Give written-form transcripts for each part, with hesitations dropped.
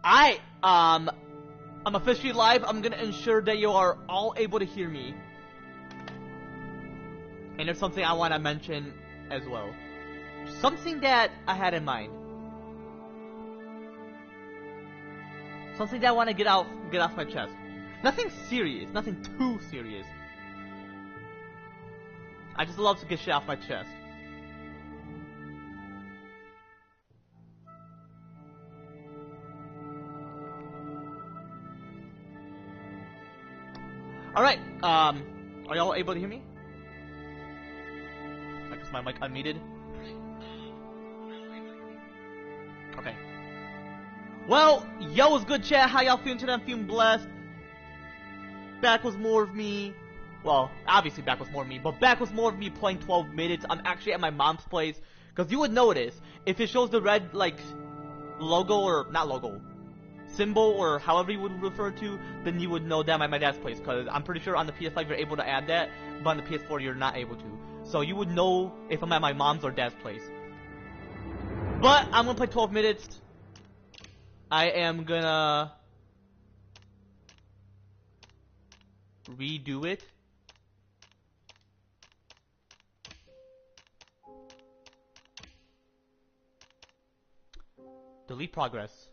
I'm officially live. I'm gonna ensure that you are all able to hear me. And there's something I want to mention as well. Something that I had in mind. Something that I want to get off my chest. Nothing serious, nothing too serious. I just love to get shit off my chest. Alright, are y'all able to hear me? Is my mic unmuted? Okay. Well, yo, what's good, chat? How y'all feeling today? I'm feeling blessed. Back was more of me. Well, obviously back was more of me, but back was more of me playing 12 minutes. I'm actually at my mom's place. Because you would notice, if it shows the red, like, logo, or, not logo, symbol, or however you would refer to, then you would know that I'm at my dad's place. Because I'm pretty sure on the PS5 you're able to add that, but on the PS4 you're not able to. So you would know if I'm at my mom's or dad's place. But I'm gonna play 12 minutes. I am gonna redo it. Delete progress.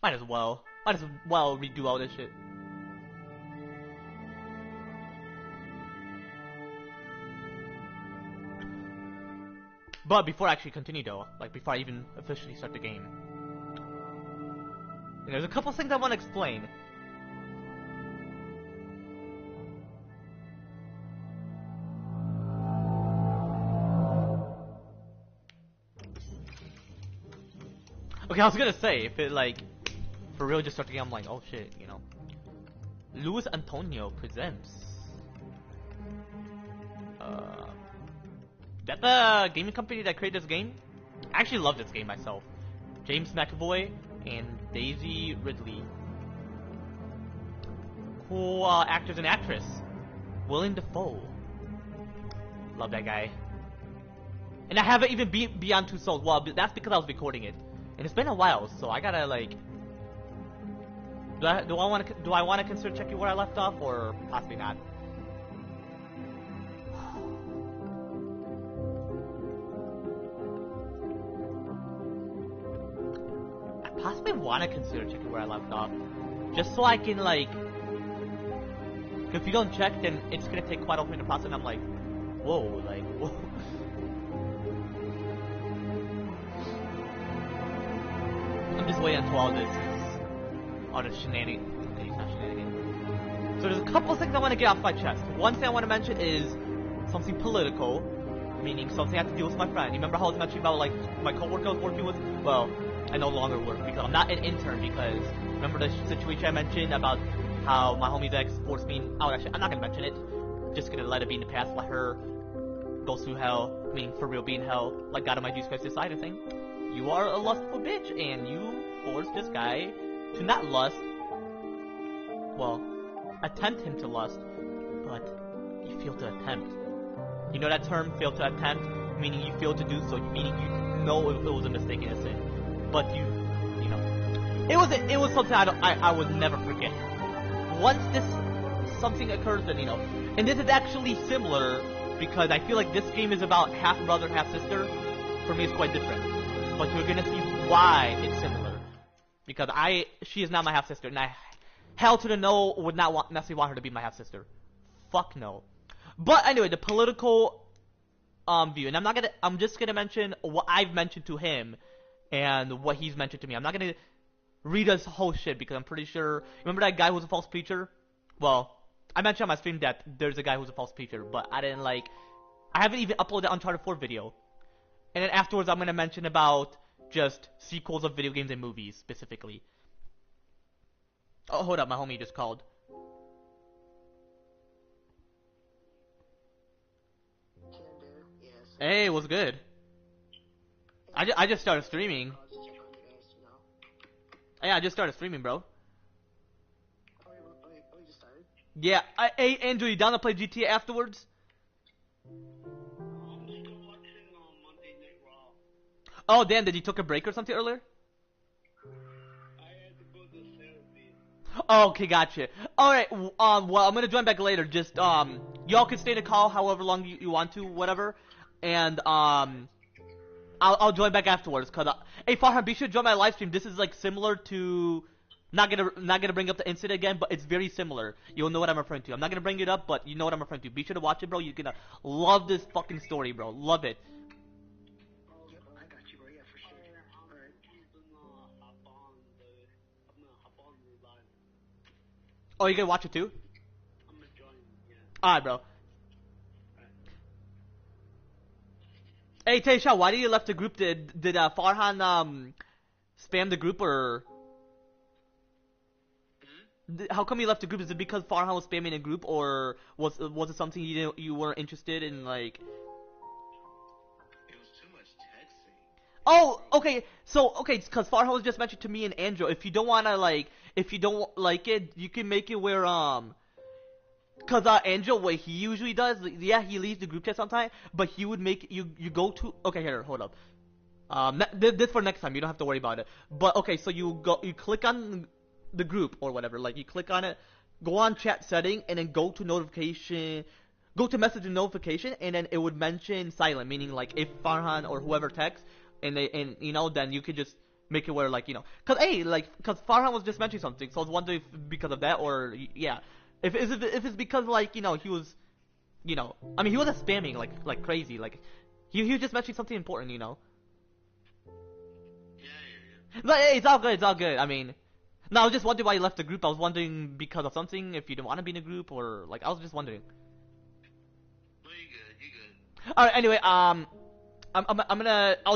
Might as well redo all this shit. But before I actually continue though, like before I even officially start the game, there's a couple things I want to explain. Okay, I was gonna say, if it like, for real just start the game, I'm like, oh shit, you know. Luis Antonio presents. That the gaming company that created this game? I actually love this game myself. James McAvoy and Daisy Ridley. Cool actors and actress. Willem Dafoe. Love that guy. And I haven't even beat Beyond Two Souls. Well, that's because I was recording it. And it's been a while, so I gotta like... Do I want to consider checking where I left off, or possibly not? Possibly want to consider checking where I left off, just so I can like, if you don't check, then it's gonna take quite a while to process, and I'm like, whoa, like, whoa. I'm just waiting until all this shenanigans. Okay, it's not shenanigans. So there's a couple things I want to get off my chest. One thing I want to mention is something political, meaning something I have to deal with my friend. You remember how I was mentioning about like my coworker I was working with? Well, I no longer work because I'm not an intern, because remember the situation I mentioned about how my homie's ex forced me out. Actually, I'm not gonna mention it. Just gonna let it be in the past. Let her go through hell. I mean, for real, be in hell. Like God of my Jesus Christ decided thing. You are a lustful bitch, and you forced this guy to not lust. Well, attempt him to lust, but you failed to attempt. You know that term, fail to attempt, meaning you failed to do so, meaning you know it was a mistake and a sin. But you know, it was something I would never forget. Once something occurs, then you know, and this is actually similar because I feel like this game is about half brother, half sister. For me, it's quite different, but you're gonna see why it's similar. Because she is not my half sister, and I, hell to the no, would not necessarily want her to be my half sister. Fuck no. But anyway, the political view, and I'm just gonna mention what I've mentioned to him. And what he's mentioned to me. I'm not gonna read this whole shit because I'm pretty sure. Remember that guy who's a false preacher? Well, I mentioned on my stream that there's a guy who's a false preacher, but I haven't even uploaded the Uncharted 4 video. And then afterwards, I'm gonna mention about just sequels of video games and movies specifically. Oh, hold up, my homie just called. Hey, what's good? I just started streaming. Yeah, I just started streaming, bro. Oh, you just started? Yeah. Hey, Andrew, you down to play GTA afterwards? I'm still watching Monday Night Raw. Oh, damn, did you took a break or something earlier? Okay, gotcha. Alright, well, I'm gonna join back later. Just, y'all can stay in the call however long you want to, whatever. And, I'll join back afterwards. Cause, hey, Farhan, be sure to join my live stream. This is, like, similar to, not gonna bring up the incident again, but it's very similar. You'll know what I'm referring to. I'm not gonna bring it up, but you know what I'm referring to. Be sure to watch it, bro. You're gonna love this fucking story, bro. Love it. Oh, yeah, I got you, bro. Yeah, for sure. Alright. Oh, you gonna watch it too? I'm gonna join, yeah. Alright, bro. Hey, Taysha, why did you left the group? Did Farhan spam the group, or how come you left the group? Is it because Farhan was spamming a group, or was it something you weren't interested in, like? It was too much texting. Oh, okay. So, okay, because Farhan was just mentioned to me and Andrew. If you don't wanna if you don't like it, you can make it where cause Angel, what he usually does, yeah, he leaves the group chat sometimes, but he would make you go to. Okay, here, hold up. This for next time. You don't have to worry about it. But okay, so you click on the group or whatever. Like you click on it, go on chat setting, and then go to notification, go to message and notification, and then it would mention silent, meaning like if Farhan or whoever texts, and then you could just make it where like cause cause Farhan was just mentioning something, so I was wondering if because of that or yeah. If it's because like he was, I mean he wasn't spamming like crazy, like he was just mentioning something important, Yeah. But hey, it's all good, it's all good. I mean, no, I was just wondering why you left the group. I was wondering because of something, if you didn't want to be in a group, or like I was just wondering. No, you good. All right, anyway, I'll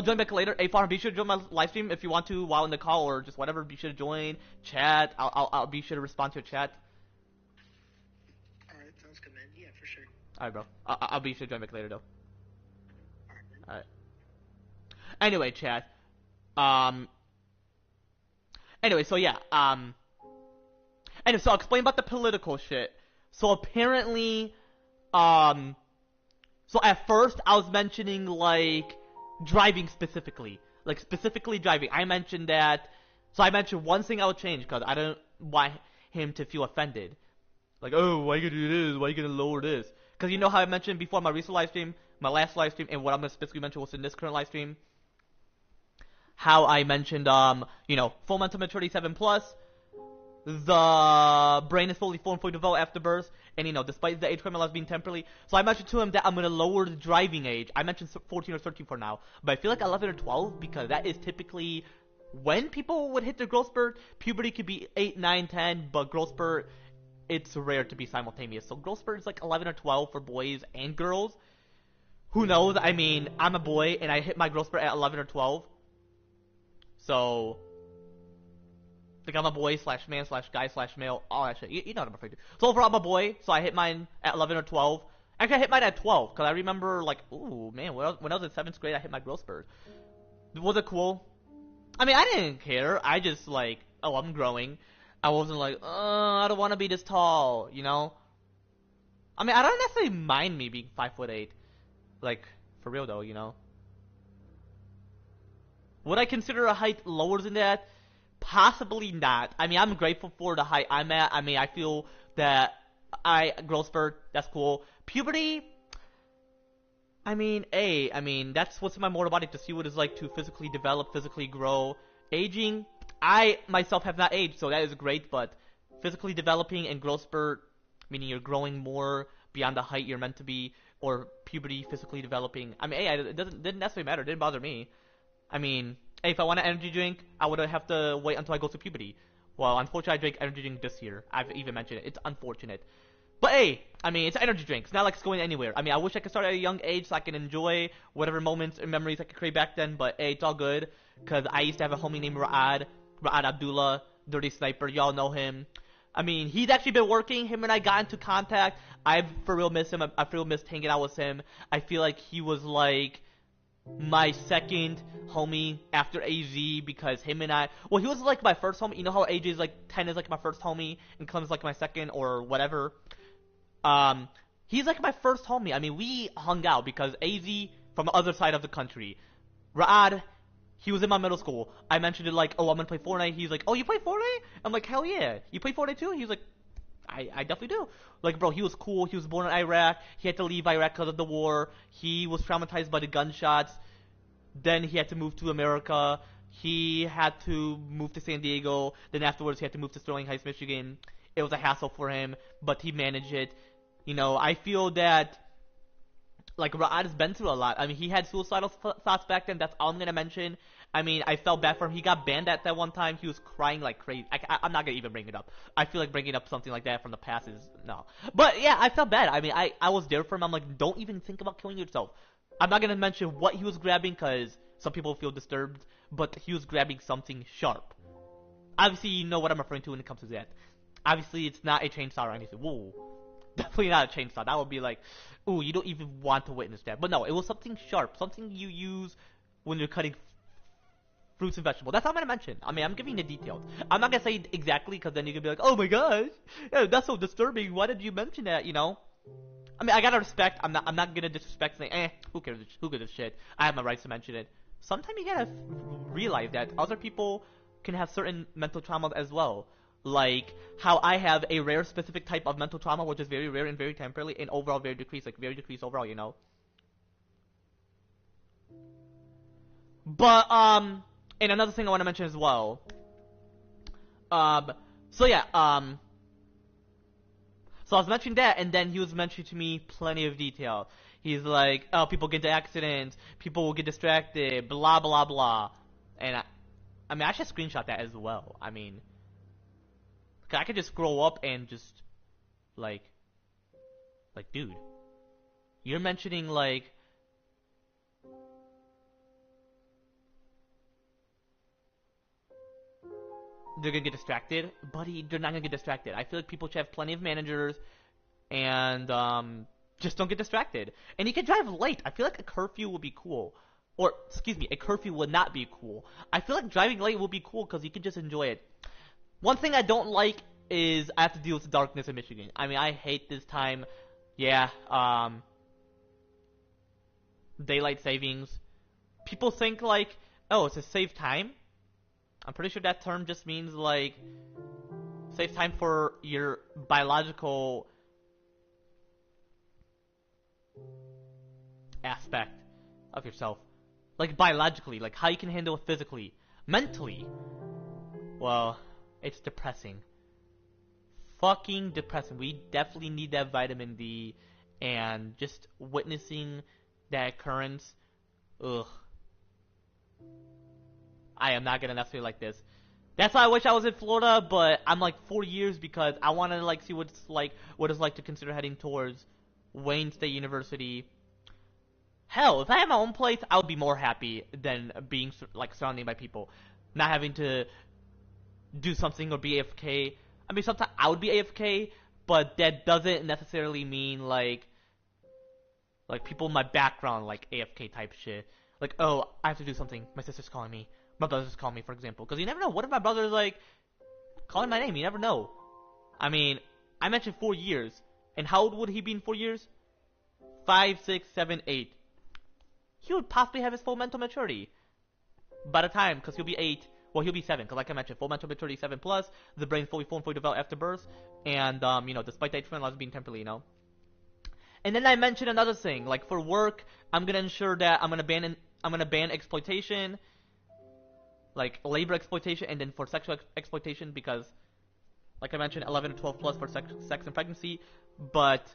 join back later. Hey, Farhan, be sure to join my live stream if you want to while in the call or just whatever. Be sure to join, chat. I'll be sure to respond to your chat. Alright, sounds good, man. Yeah, for sure. Alright, bro. I'll be sure to join back later, though. Alright, man. Alright. Anyway, chat. Anyway, so yeah. Anyway, so I'll explain about the political shit. So apparently, so at first I was mentioning like driving specifically, driving. I mentioned that. So I mentioned one thing I would change because I don't want him to feel offended. Like, oh, why you gonna do this? Why you gonna lower this? Because you know how I mentioned before my recent live stream, my last live stream, and what I'm gonna specifically mention was in this current live stream. How I mentioned, full mental maturity 7+, the brain is fully formed, fully developed after birth, and despite the age criminal being temporarily. So I mentioned to him that I'm gonna lower the driving age. I mentioned 14 or 13 for now, but I feel like 11 or 12 because that is typically when people would hit their growth spurt. Puberty could be 8, 9, 10, but growth spurt, it's rare to be simultaneous. So growth spurt is like 11 or 12 for boys and girls. Who knows? I mean, I'm a boy and I hit my growth spurt at 11 or 12. So, like I'm a boy / man / guy / male, all that shit. You know what I'm referring to. So overall I'm a boy, so I hit mine at 11 or 12. Actually, I hit mine at 12, because I remember like, ooh, man, when I was in 7th grade, I hit my growth spurt. Was it cool? I mean, I didn't care. I just like, oh, I'm growing. I wasn't like, I don't want to be this tall, I mean, I don't necessarily mind me being 5'8". Like, for real though, Would I consider a height lower than that? Possibly not. I mean, I'm grateful for the height I'm at. I mean, I feel that growth spurt, that's cool. Puberty, I mean, that's what's in my mortal body, to see what it's like to physically develop, physically grow. Aging, I myself have not aged, so that is great, but physically developing and growth spurt, meaning you're growing more beyond the height you're meant to be, or puberty, physically developing. I mean, it didn't necessarily matter. It didn't bother me. I mean, hey, if I want an energy drink, I would have to wait until I go to puberty. Well, unfortunately, I drank energy drink this year. I've even mentioned it. It's unfortunate. But hey, I mean, it's an energy drink. It's not like it's going anywhere. I mean, I wish I could start at a young age so I can enjoy whatever moments and memories I could create back then. But hey, it's all good. Because I used to have a homie named Ra'ad Abdullah, Dirty Sniper. Y'all know him. I mean, he's actually been working. Him and I got into contact. I for real miss him. I for real missed hanging out with him. I feel like he was like my second homie after AZ, because him and I, well, he was like my first homie. You know how AJ is like 10 is like my first homie and Clem's like my second or whatever. He's like my first homie. I mean, we hung out because AZ from the other side of the country. Ra'ad, He was in my middle school. I mentioned it like, oh, I'm gonna play Fortnite. He's like, oh, you play Fortnite? I'm like, hell yeah. You play Fortnite too? He's like, I definitely do. Like, bro, he was cool. He was born in Iraq. He had to leave Iraq because of the war. He was traumatized by the gunshots. Then he had to move to America. He had to move to San Diego. Then afterwards, he had to move to Sterling Heights, Michigan. It was a hassle for him, but he managed it. You know, I feel that, like, Ra'ad has been through a lot. I mean, he had suicidal thoughts back then. That's all I'm gonna mention. I mean, I felt bad for him. He got banned at that one time. He was crying like crazy. I'm not gonna even bring it up. I feel like bringing up something like that from the past is no. But yeah, I felt bad. I mean, I was there for him. I'm like, don't even think about killing yourself. I'm not gonna mention what he was grabbing because some people feel disturbed. But he was grabbing something sharp. Obviously, you know what I'm referring to when it comes to that. Obviously, it's not a chainsaw or anything. Whoa. Definitely not a chainsaw. That would be like, ooh, you don't even want to witness that. But no, it was something sharp. Something you use when you're cutting fruits and vegetables. That's all I'm going to mention. I mean, I'm giving the details. I'm not going to say exactly because then you're going to be like, oh my gosh, yeah, that's so disturbing. Why did you mention that, you know? I mean, I got to respect. I'm not going to disrespect saying, who cares? Who gives a shit? I have my rights to mention it. Sometimes you got to realize that other people can have certain mental traumas as well. Like how I have a rare specific type of mental trauma, which is very rare and very temporary, and overall very decreased, like very decreased overall, you know. But and another thing I want to mention as well. So yeah, so I was mentioning that, and then he was mentioning to me plenty of detail. He's like, oh, people get into accidents, people will get distracted, blah blah blah, and I mean, I should screenshot that as well. I mean. I could just scroll up and just, like, dude, you're mentioning, like, they're gonna get distracted? Buddy, they're not gonna get distracted. I feel like people should have plenty of managers, and, just don't get distracted. And you can drive late. I feel like a curfew would be cool. Or, excuse me, a curfew would not be cool. I feel like driving late would be cool because you can just enjoy it. One thing I don't like is I have to deal with the darkness in Michigan. I mean, I hate this time. Yeah, daylight savings. People think like, oh, it's a save time. I'm pretty sure that term just means like save time for your biological aspect of yourself. Like biologically, like how you can handle it physically. Mentally, well, it's depressing. Fucking depressing. We definitely need that vitamin D, and just witnessing that occurrence, ugh. I am not gonna necessarily like this. That's why I wish I was in Florida, but I'm like 4 years because I want to like see what it's like to consider heading towards Wayne State University. Hell, if I had my own place, I would be more happy than being like surrounded by people, not having to do something or be AFK. I mean, sometimes I would be AFK, but that doesn't necessarily mean like people in my background like AFK type shit. Like, oh, I have to do something. My sister's calling me. My brother's calling me, for example. Because you never know. What if my brother's like calling my name? You never know. I mean, I mentioned 4 years, and how old would he be in 4 years? 5, 6, 7, 8. He would possibly have his full mental maturity by the time, because he'll be 8. Well, he'll be 7, because like I mentioned, full mental maturity 7 plus. The brain's fully formed, fully developed after birth, and you know, despite the age laws being temporarily, you know. And then I mentioned another thing, like for work, I'm gonna ensure that I'm gonna ban exploitation, like labor exploitation, and then for sexual exploitation, because like I mentioned, 11 to 12 plus for sex and pregnancy, but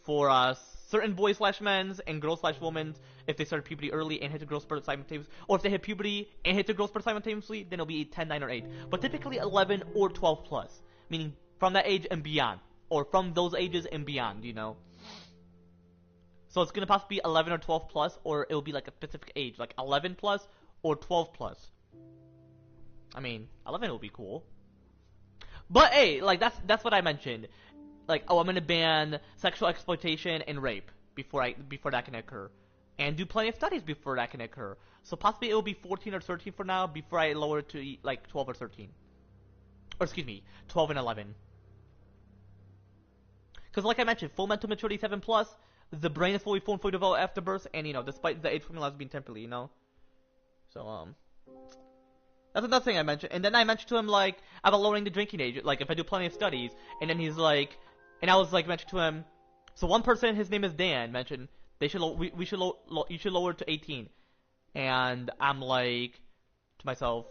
for certain boys/men's and girls/women's, if they start puberty early and hit the growth spurt simultaneously, or if they hit puberty and hit the growth spurt simultaneously, then it'll be 10, 9, or 8. But typically 11 or 12 plus, meaning from that age and beyond, or from those ages and beyond, you know. So it's gonna possibly be 11 or 12 plus, or it'll be like a specific age, like 11 plus or 12 plus. I mean, 11 will be cool. But hey, like that's what I mentioned. Like, oh, I'm gonna ban sexual exploitation and rape before that can occur, and do plenty of studies before that can occur. So possibly it will be 14 or 13 for now before I lower it to like 12 or 13, or excuse me, 12 and 11. Because like I mentioned, full mental maturity 7 plus, the brain is fully formed, fully developed after birth, and you know, despite the age formulas being temporarily, you know. So that's another thing I mentioned. And then I mentioned to him like about lowering the drinking age, like if I do plenty of studies. And then he's like, and I was like mentioned to him. So one person, his name is Dan, mentioned they should you should lower it to 18. And I'm like to myself,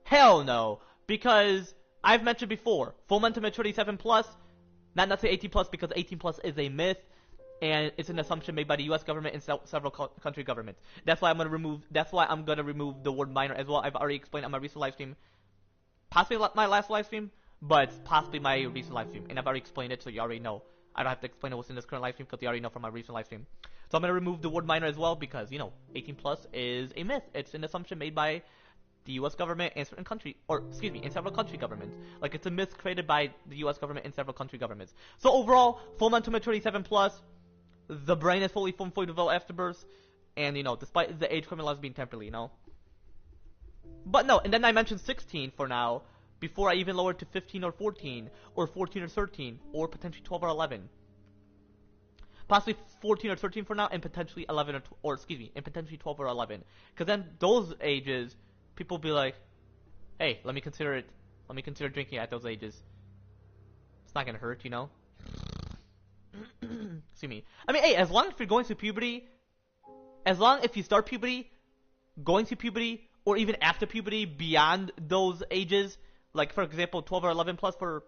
hell no, because I've mentioned before, full mental maturity 7 plus, not necessarily 18 plus because 18 plus is a myth. And it's an assumption made by the U.S. government and several country governments. That's why I'm gonna remove the word minor as well. I've already explained on my recent live stream, possibly my last live stream, but possibly my recent live stream, and I've already explained it, so you already know. I don't have to explain what's in this current live stream because you already know from my recent live stream. So I'm gonna remove the word minor as well because 18 plus is a myth. It's an assumption made by the U.S. government and certain country, or excuse me, in several country governments. Like it's a myth created by the U.S. government and several country governments. So overall, full mental maturity 7 plus. The brain is fully formed, fully developed after birth, and despite the age criminal laws being temporarily, But no, and then I mentioned 16 for now, before I even lowered to 15 or 14, or 14 or 13, or potentially 12 or 11. Possibly 14 or 13 for now, and potentially 11 or excuse me, and potentially 12 or 11. Because then those ages, people will be like, hey, let me consider drinking at those ages. It's not gonna hurt, Excuse me. I mean, hey, as long as you're going through puberty, as long if you start puberty, going through puberty, or even after puberty, beyond those ages, like for example, 12 or 11 plus or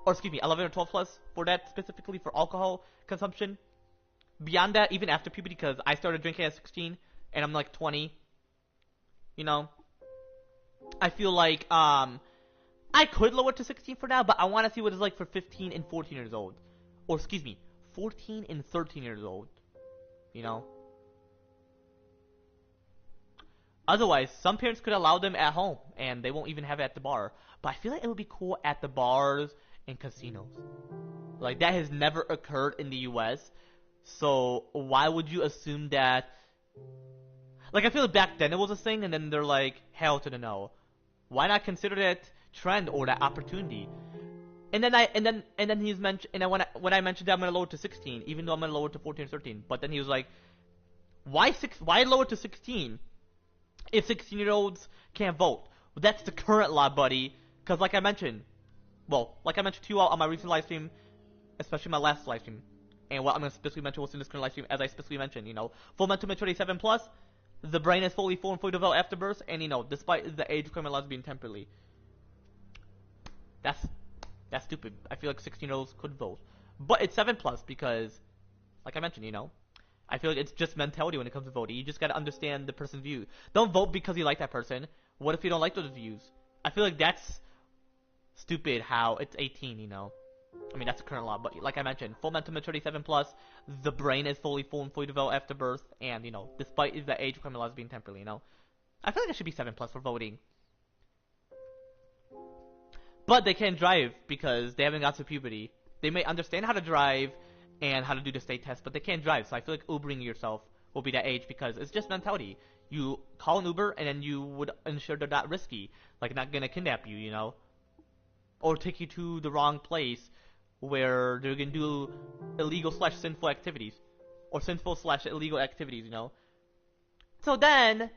excuse me, 11 or 12 plus for that specifically for alcohol consumption. Beyond that, even after puberty, because I started drinking at 16 and I'm like 20. I feel like I could lower it to 16 for now, but I want to see what it's like for 15 and 14 years old. Or excuse me, 14 and 13 years old. Otherwise, some parents could allow them at home, and they won't even have it at the bar. But I feel like it would be cool at the bars and casinos. Like, that has never occurred in the U.S., so why would you assume that... Like, I feel like back then it was a thing, and then they're like, hell to the no. Why not consider that trend or that opportunity? And then he's mentioned, and when I mentioned that I'm gonna lower it to 16, even though I'm gonna lower it to 14 or 13, but then he was like, why lower it to 16 if 16-year-olds can't vote? Well, that's the current law, buddy. Because like I mentioned to you all on my recent live stream, especially my last live stream, and what I'm gonna specifically mention what's in this current live stream, as I specifically mentioned, full mental maturity 7 plus, the brain is fully formed, fully developed after birth, and despite the age requirement laws being temporarily. That's stupid. I feel like 16-year-olds could vote. But it's 7 plus because, like I mentioned, I feel like it's just mentality when it comes to voting. You just gotta understand the person's view. Don't vote because you like that person. What if you don't like those views? I feel like that's stupid how it's 18, I mean, that's the current law, but like I mentioned, full mental maturity 7 plus, the brain is fully formed, fully developed after birth, and, despite the age requirement laws being temporarily, I feel like it should be 7 plus for voting. But they can't drive because they haven't got to puberty. They may understand how to drive and how to do the state test, but they can't drive. So I feel like Ubering yourself will be that age because it's just mentality. You call an Uber and then you would ensure they're not risky, like not gonna kidnap you, or take you to the wrong place where they're gonna do illegal/sinful activities, or sinful/illegal activities, So then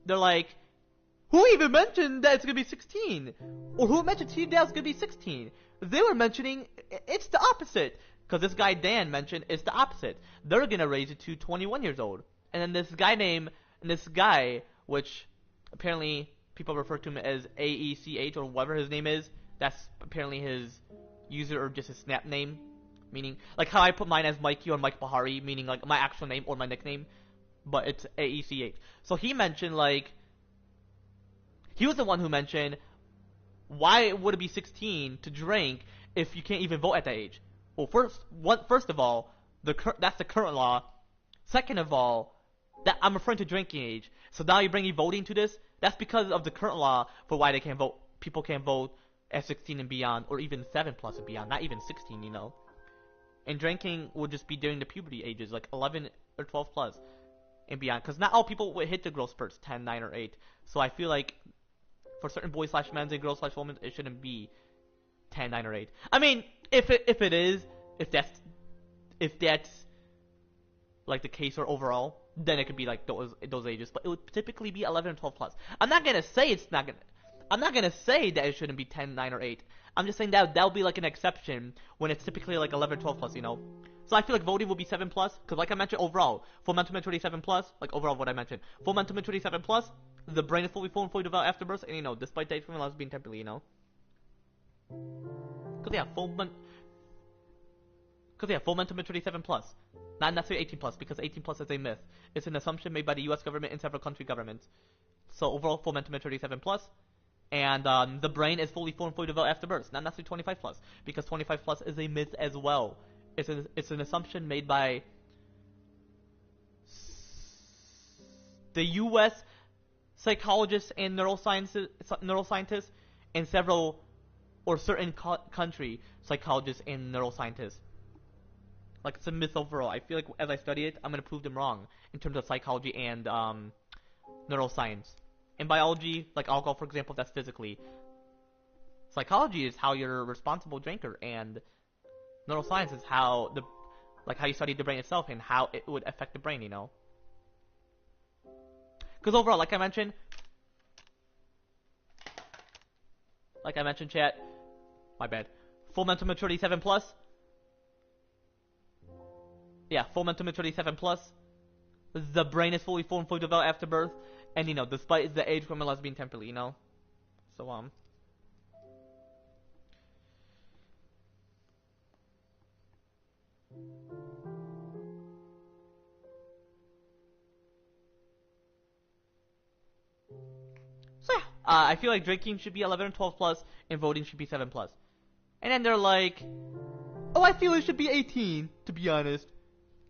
they're like, who even mentioned that it's gonna be 16? Or who mentioned to you that it's gonna be 16? They were mentioning it's the opposite. Because this guy Dan mentioned it's the opposite. They're gonna raise it to 21 years old. And then this guy, which apparently people refer to him as a.k.a. or whatever his name is, that's apparently his user or just his snap name. Meaning, like how I put mine as Mikey or Mike Bahri, meaning like my actual name or my nickname. But it's a.k.a. So he mentioned he was the one who mentioned, why would it be 16 to drink if you can't even vote at that age? Well, first of all, that's the current law. Second of all, that I'm referring to drinking age. So now you're bringing voting to this. That's because of the current law for why they can't vote. People can't vote at 16 and beyond, or even 7 plus and beyond, not even 16, And drinking will just be during the puberty ages, like 11 or 12 plus and beyond. Because not all people will hit the growth spurts, 10, 9, or 8. So I feel like for certain boys/men and girls/women, it shouldn't be 10, 9, or 8. I mean, if that's like the case or overall, then it could be like those ages. But it would typically be 11 and 12 plus. I'm not gonna say that it shouldn't be 10, 9, or 8. I'm just saying that that'll be like an exception when it's typically like 11, 12 plus, you know. So I feel like voting will be 7 plus, because like I mentioned overall, full mental maturity 7 plus, like overall what I mentioned, full mental maturity 7 plus, the brain is fully formed, fully developed after birth, and you know, despite the age from being temporarily, you know. Because yeah, full mental maturity 7 plus. Not necessarily 18 plus, because 18 plus is a myth. It's an assumption made by the US government and several country governments. So overall, full mental maturity 7 plus. And the brain is fully formed, fully developed after birth. Not necessarily 25 plus, because 25 plus is a myth as well. It's an assumption made by the U.S. psychologists and neuroscientists, and several or certain country psychologists and neuroscientists. Like, it's a myth overall. I feel like as I study it, I'm gonna prove them wrong in terms of psychology and neuroscience. In biology, like alcohol, for example, that's physically. Psychology is how you're a responsible drinker, and neuroscience is how you study the brain itself and how it would affect the brain, you know. Because overall, like I mentioned, chat, my bad. Full mental maturity 7 plus. Yeah, full mental maturity 7 plus. The brain is fully formed, fully developed after birth, and you know, despite the age from a lesbian temporarily, you know. So So yeah, I feel like drinking should be 11 and 12 plus, and voting should be 7 plus. And then they're like, oh, I feel it should be 18, to be honest.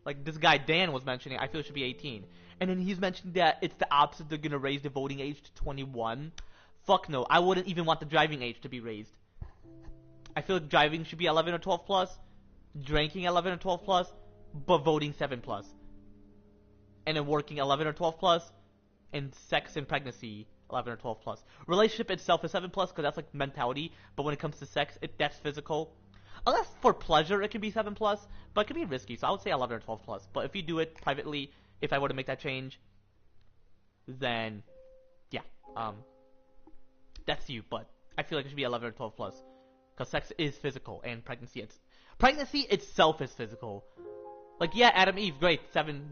Like this guy Dan was mentioning, I feel it should be 18. And then he's mentioning that it's the opposite, they're gonna raise the voting age to 21. Fuck no, I wouldn't even want the driving age to be raised. I feel like driving should be 11 or 12 plus, drinking 11 or 12 plus, but voting 7 plus. And then working 11 or 12 plus, and sex and pregnancy 11 or 12 plus. Relationship itself is 7 plus because that's like mentality, but when it comes to sex, that's physical. Unless for pleasure it can be 7 plus, but it can be risky, so I would say 11 or 12 plus. But if you do it privately, if I were to make that change, then yeah, that's you. But I feel like it should be 11 or 12 plus, because sex is physical and pregnancy itself is physical. Like yeah, Adam Eve, great,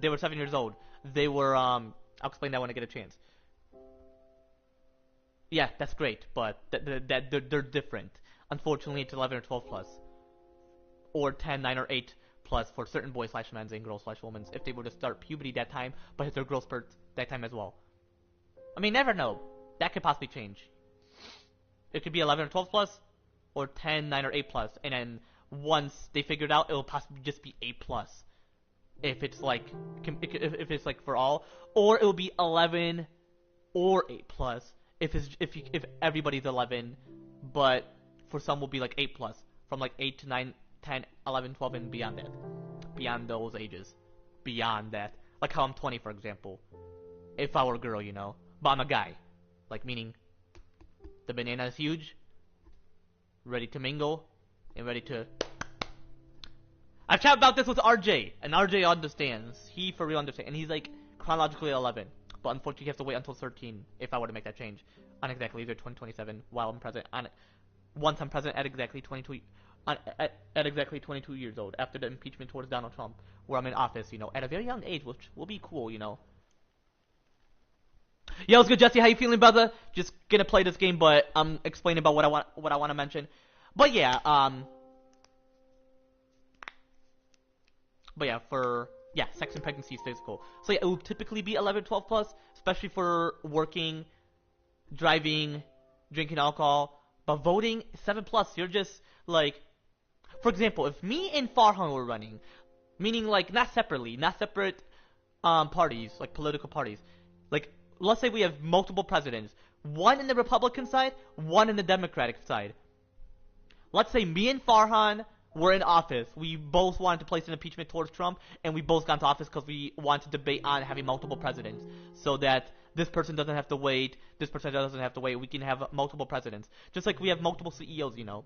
they were 7 years old. They were I'll explain that when I get a chance. Yeah, that's great, but they're different. Unfortunately, it's 11 or 12 plus. Or 10, 9, or 8 plus for certain boys / men and girls / women if they were to start puberty that time, but hit their growth spurt that time as well. I mean, never know. That could possibly change. It could be 11 or 12 plus, or 10, 9, or 8 plus, and then once they figure it out, it will possibly just be 8 plus. If it's like for all, or it will be 11 or 8 plus if everybody's 11, but for some will be like 8 plus, from like 8 to 9, 10, 11, 12, and beyond that. Beyond those ages. Beyond that. Like how I'm 20, for example. If I were a girl, you know. But I'm a guy. Like, meaning, the banana is huge, ready to mingle, and ready to... I've chatted about this with RJ, and RJ understands. He for real understands. And he's like, chronologically 11. But unfortunately, you have to wait until 13 if I were to make that change. On exactly either 2027, while I'm present on it. Once I'm present at exactly 22 years old, after the impeachment towards Donald Trump, where I'm in office, you know, at a very young age, which will be cool, you know. Yo, what's good, Jesse? How you feeling, brother? Just gonna play this game, but I'm explaining about what I want to mention. But yeah, sex and pregnancy is physical. So yeah, it would typically be 11, 12 plus, especially for working, driving, drinking alcohol. But voting 7 plus, you're just like, for example, if me and Farhan were running, meaning like not separate parties, like political parties, like let's say we have multiple presidents, one in the Republican side, one in the Democratic side. Let's say me and Farhan were in office. We both wanted to place an impeachment towards Trump, and we both got into office because we wanted to debate on having multiple presidents, so that this person doesn't have to wait, this person doesn't have to wait. We can have multiple presidents, just like we have multiple CEOs, you know.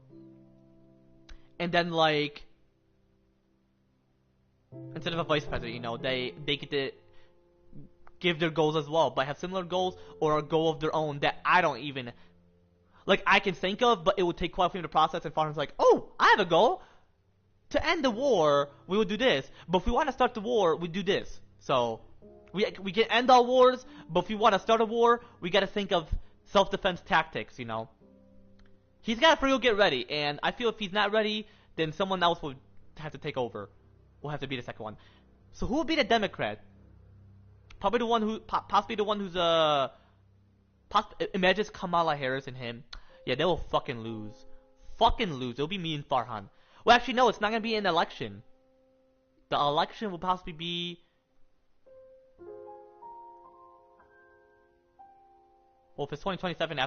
And then like, instead of a vice president, you know, they get to give their goals as well, but have similar goals or a goal of their own that I don't even like. I can think of, but it would take quite a few to process. And Farhan's like, oh, I have a goal to end the war. We would do this, but if we want to start the war, we do this. So we can end all wars, but if we want to start a war, we got to think of self-defense tactics. You know, he's got to for real get ready, and I feel if he's not ready, then someone else will have to take over. We'll have to be the second one. So who will be the Democrat? Probably the one who, possibly the one who's imagine Kamala Harris and him. Yeah, they will fucking lose. Fucking lose. It'll be me and Farhan. Well, actually, no, it's not gonna be an election. The election will possibly be. Well, if it's 2027,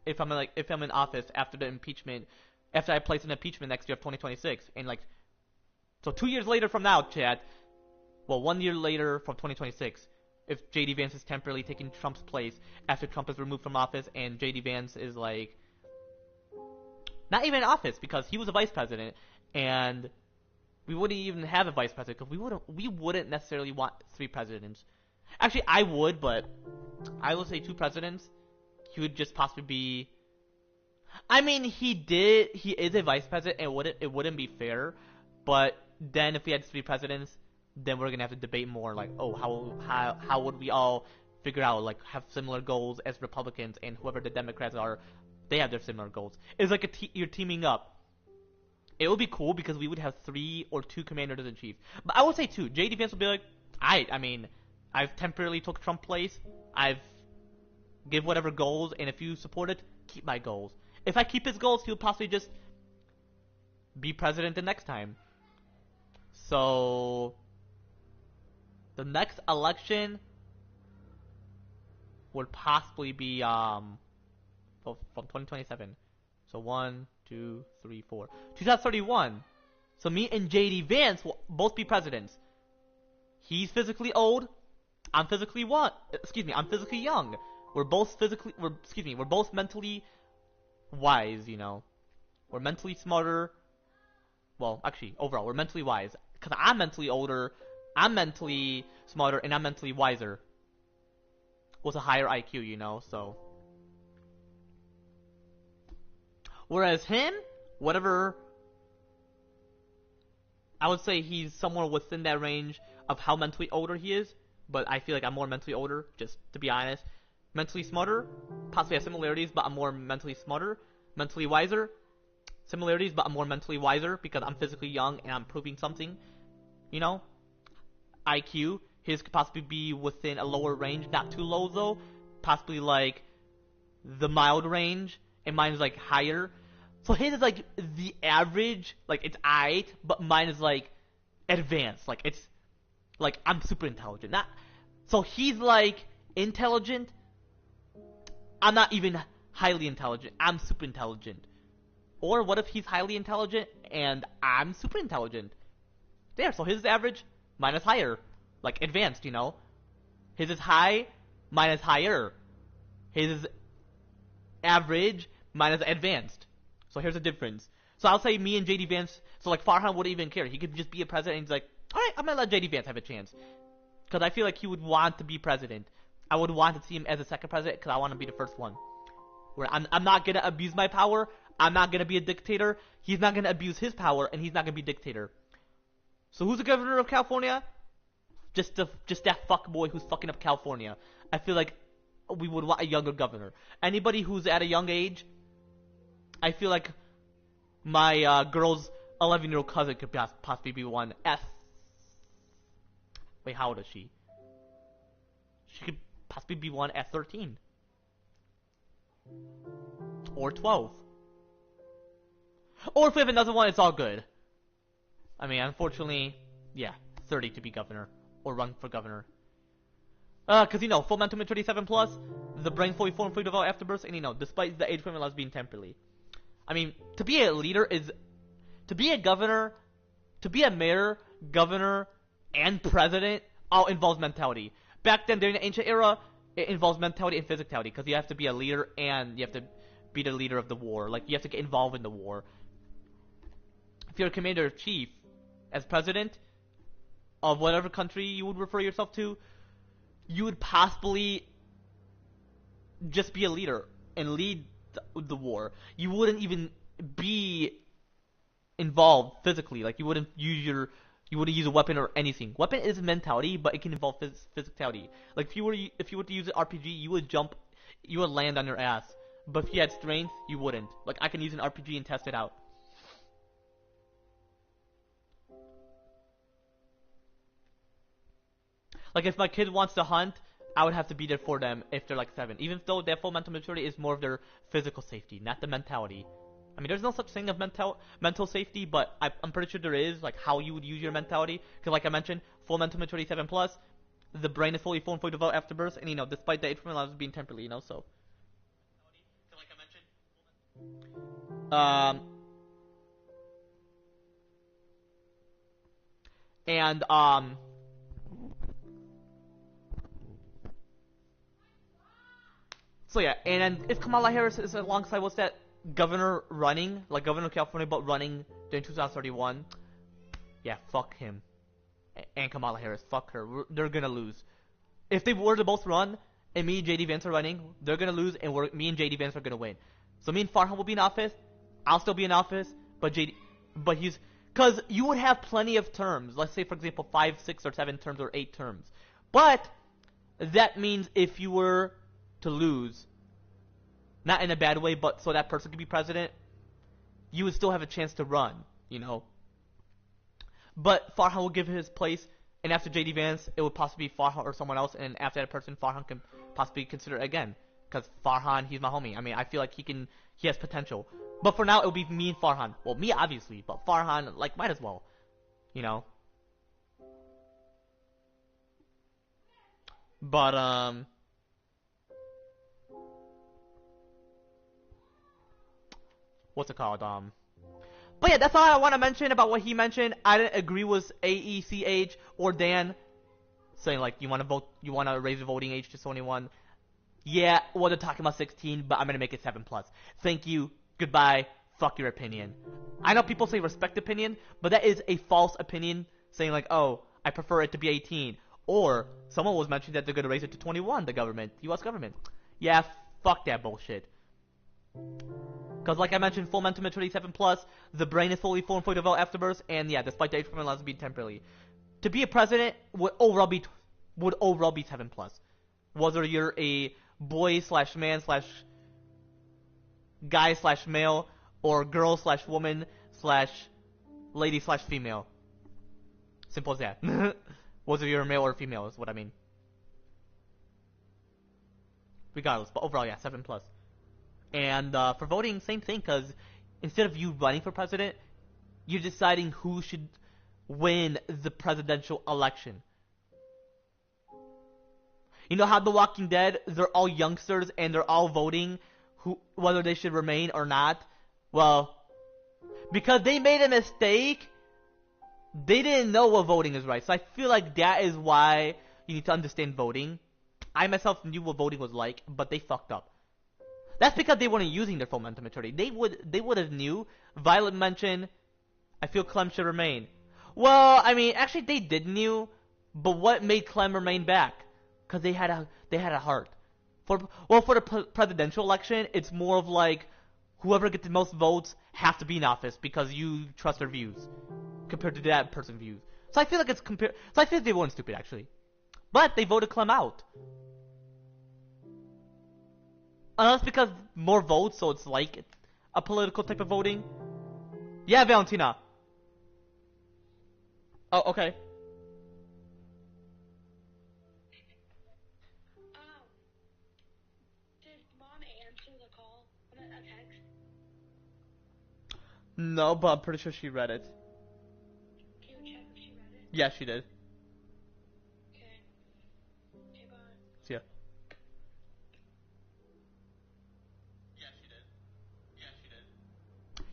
if I'm in office after the impeachment, after I place an impeachment next year of 2026, and like, so 2 years later from now, Chad. Well, 1 year later from 2026. If J.D. Vance is temporarily taking Trump's place after Trump is removed from office and J.D. Vance is like not even in office because he was a vice president and we wouldn't even have a vice president because we wouldn't necessarily want 3 presidents. Actually, I would, but I would say 2 presidents. He would just possibly be. I mean, he is a vice president and it wouldn't be fair. But then if we had 3 presidents, then we're gonna have to debate more, like, oh, how would we all figure out, like, have similar goals as Republicans, and whoever the Democrats are, they have their similar goals. It's like you're teaming up. It would be cool because we would have 3 or 2 commanders in chief. But I would say 2. J.D. Vance would be like, I mean, I've temporarily took Trump's place. I've give whatever goals, and if you support it, keep my goals. If I keep his goals, he'll possibly just be president the next time. So the next election would possibly be from 2027. So 1, 2, 3, 4. 2031. So me and JD Vance will both be presidents. He's physically old. I'm physically I'm physically young. We're both mentally wise, you know. We're mentally smarter. Well, actually, overall, we're mentally wise. Because I'm mentally older, I'm mentally smarter, and I'm mentally wiser. With a higher IQ, you know, so. Whereas him, whatever, I would say he's somewhere within that range of how mentally older he is, but I feel like I'm more mentally older, just to be honest. Mentally smarter, possibly have similarities, but I'm more mentally smarter. Mentally wiser, similarities, but I'm more mentally wiser because I'm physically young and I'm proving something, you know. IQ, his could possibly be within a lower range, not too low though, possibly like the mild range, and mine is like higher. So his is like the average, like it's aight, but mine is like advanced, like it's like I'm super intelligent. Not so he's like intelligent. I'm not even highly intelligent. I'm super intelligent. Or what if he's highly intelligent and I'm super intelligent? There, so his is average, mine is higher. Like advanced, you know. His is high, mine is higher. His is average, mine is advanced. So here's the difference. So I'll say me and JD Vance, so like Farhan wouldn't even care. He could just be a president and he's like, alright, I'm gonna let JD Vance have a chance. Because I feel like he would want to be president. I would want to see him as a second president because I want to be the first one. Where I'm not gonna abuse my power. I'm not gonna be a dictator. He's not gonna abuse his power, and he's not gonna be a dictator. So who's the governor of California? Just that fuckboy who's fucking up California. I feel like we would want a younger governor. Anybody who's at a young age, I feel like my girl's 11-year-old cousin could possibly be one. Wait, how old is she? She could possibly be one at 13. Or 12. Or if we have another one, it's all good. I mean, unfortunately, yeah, 30 to be governor. Or run for governor. Cause you know, full mental maturity 7+, the brain fully formed, fully developed after birth, and you know, despite the age limit laws being temporarily. I mean, to be a leader is, to be a governor, to be a mayor, governor, and president, all involves mentality. Back then, during the ancient era, it involves mentality and physicality, because you have to be a leader and you have to be the leader of the war. Like, you have to get involved in the war. If you're a commander-in-chief, as president, of whatever country you would refer yourself to, you would possibly just be a leader and lead the war. You wouldn't even be involved physically. Like you wouldn't use a weapon or anything. Weapon is mentality, but it can involve physicality. Like if you were to use an RPG, you would land on your ass. But if you had strength, you wouldn't. Like I can use an RPG and test it out. Like if my kid wants to hunt, I would have to be there for them if they're like 7. Even though their full mental maturity is more of their physical safety, not the mentality. I mean, there's no such thing of mental safety, but I'm pretty sure there is, like how you would use your mentality. Because like I mentioned, full mental maturity 7+, the brain is fully formed, fully developed after birth, and despite the age from allowance being temporarily, so. So like I mentioned, and so yeah, and then if Kamala Harris is alongside what's that governor running, like governor of California, but running during 2031, yeah, fuck him. And Kamala Harris, fuck her. They're gonna lose. If they were to both run, and me and JD Vance are running, they're gonna lose, and me and JD Vance are gonna win. So me and Farhan will be in office. I'll still be in office, but because you would have plenty of terms. Let's say, for example, 5, 6, or 7 terms, or 8 terms. But that means if you were to lose, not in a bad way, but so that person could be president, you would still have a chance to run, But Farhan will give his place, and after JD Vance, it would possibly be Farhan or someone else, and after that person, Farhan can possibly consider it again. Because Farhan, he's my homie. I mean, I feel like he has potential. But for now, it would be me and Farhan. Well, me obviously, but Farhan, like, might as well. But, what's it called? But yeah, that's all I want to mention about what he mentioned. I didn't agree with a.k.a. or Dan saying like you want to raise the voting age to 21. Yeah, well they're talking about 16, but I'm gonna make it 7+. Thank you. Goodbye. Fuck your opinion. I know people say respect opinion, but that is a false opinion. Saying like, oh, I prefer it to be 18, or someone was mentioning that they're gonna raise it to 21. The government, U.S. government. Yeah, fuck that bullshit. Because like I mentioned, full mental maturity 7+, the brain is fully formed, fully developed after birth, and yeah, despite the age from allowance being temporarily. To be a president would overall be 7+. Whether you're a boy / man / guy / male, or girl / woman / lady / female. Simple as that. Whether you're a male or female is what I mean. Regardless, but overall, yeah, 7+. And for voting, same thing, because instead of you running for president, you're deciding who should win the presidential election. You know how The Walking Dead, they're all youngsters and they're all voting whether they should remain or not? Well, because they made a mistake, they didn't know what voting is right. So I feel like that is why you need to understand voting. I myself knew what voting was like, but they fucked up. That's because they weren't using their full mental maturity. They would have knew. Violet mentioned, I feel Clem should remain. Well, I mean, actually they did knew, but what made Clem remain back? Because they had a heart. For the presidential election, it's more of like, whoever gets the most votes has to be in office because you trust their views, compared to that person's views. So I feel like So I feel like they weren't stupid actually, but they voted Clem out. Unless because more votes, so it's like a political type of voting. Yeah, Valentina. Oh, okay. Did Mom answer the call? A text? No, but I'm pretty sure she read it. Can you check if she read it? Yeah, she did. Okay. Okay, bye. See ya.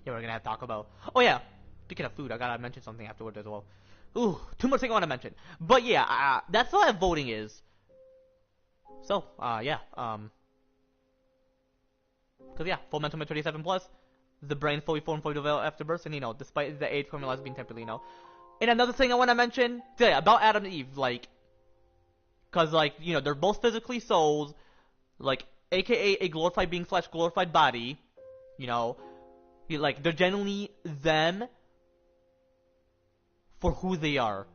Yeah, we're gonna have Taco Bell. Oh yeah, speaking of food, I gotta mention something afterward as well. Ooh, two more things I wanna mention. But yeah, that's all that voting is. So, yeah, cause yeah, full mental maturity 7+, the brain fully formed, fully developed after birth, and despite the age formula being temporarily, And another thing I want to mention, yeah, about Adam and Eve, like, cause like, you know, they're both physically souls, like, a.k.a. a glorified being / glorified body, you know, like, they're genuinely them for who they are.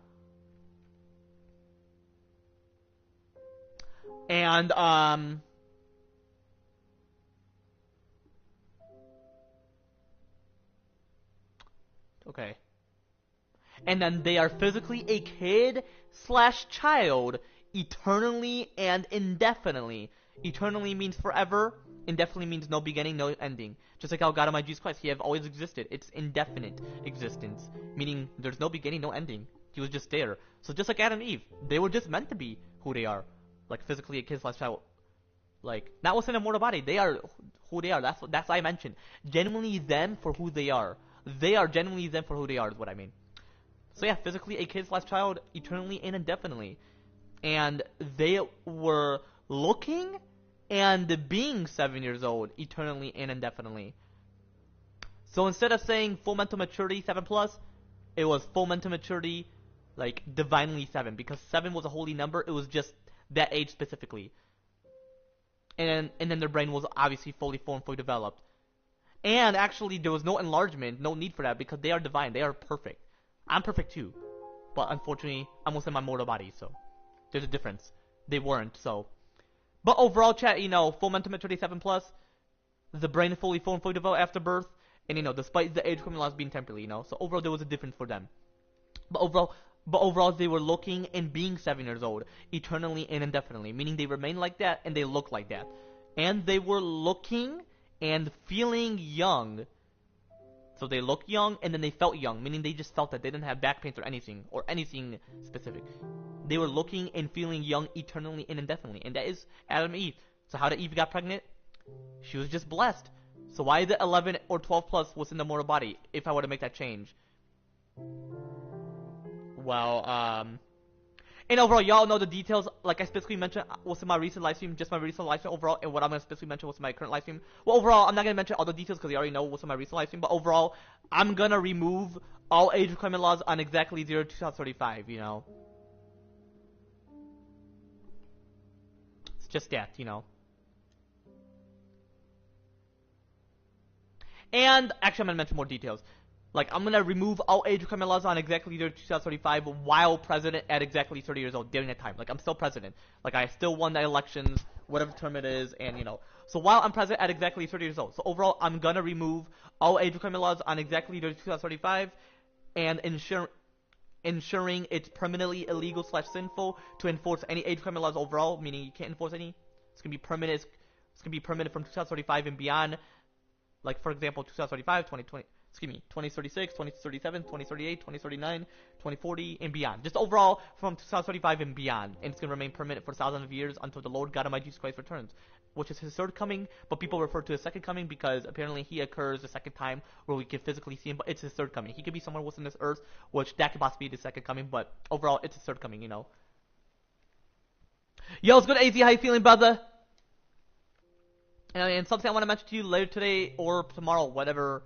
And, okay. And then they are physically a kid / child, eternally and indefinitely. Eternally means forever, indefinitely means no beginning, no ending. Just like how God Almighty Jesus Christ, He have always existed. It's indefinite existence, meaning there's no beginning, no ending. He was just there. So just like Adam and Eve, they were just meant to be who they are, like physically a kid / child. Like, not within a mortal body. They are who they are. That's what I mentioned. Genuinely them for who they are. They are genuinely them for who they are is what I mean. So yeah, physically a kid / child, eternally and indefinitely. And they were looking and being 7 years old, eternally and indefinitely. So instead of saying full mental maturity 7+, it was full mental maturity, like, divinely 7. Because 7 was a holy number, it was just that age specifically. And then their brain was obviously fully formed, fully developed. And actually, there was no enlargement, no need for that, because they are divine, they are perfect. I'm perfect too, but unfortunately, I'm within my mortal body, so there's a difference. They weren't, so. But overall, chat, you know, full mental maturity 7+, the brain fully formed, fully developed after birth, and you know, despite the age criminal laws being temporary, you know, so overall there was a difference for them. But overall, they were looking and being 7 years old, eternally and indefinitely, meaning they remain like that and they look like that, and they were looking and feeling young. So they looked young, and then they felt young, meaning they just felt that they didn't have back pains or anything specific. They were looking and feeling young eternally and indefinitely, and that is Adam and Eve. So how did Eve got pregnant? She was just blessed. So why the 11 or 12+ was in the mortal body, if I were to make that change? Well, and overall, y'all know the details, like I specifically mentioned what's in my recent live stream, just my recent live stream overall, and what I'm going to specifically mention what's in my current live stream. Well, overall, I'm not going to mention all the details because you already know what's in my recent live stream, but overall, I'm going to remove all age requirement laws on exactly 0 to 2035, you know. It's just that, you know. And, actually, I'm going to mention more details. Like, I'm gonna remove all age requirement laws on exactly 2035 while president at exactly 30 years old during that time. Like, I'm still president. Like, I still won the elections, whatever term it is, and, you know. So, while I'm president at exactly 30 years old. So, overall, I'm gonna remove all age requirement laws on exactly 2035 and ensuring it's permanently illegal / sinful to enforce any age requirement laws overall, meaning you can't enforce any. It's gonna be permanent. It's gonna be permanent from 2035 and beyond. Like, for example, 2035, 2036, 2037, 2038, 2039, 2040, and beyond. Just overall, from 2035 and beyond. And it's going to remain permanent for thousands of years until the Lord God Almighty Jesus Christ returns. Which is His third coming, but people refer to His second coming because apparently He occurs the second time where we can physically see Him, but it's His third coming. He could be somewhere within this earth, which that could possibly be the second coming, but overall, it's His third coming, you know. Yo, what's good, AZ? How you feeling, brother? And something I want to mention to you later today or tomorrow, whatever,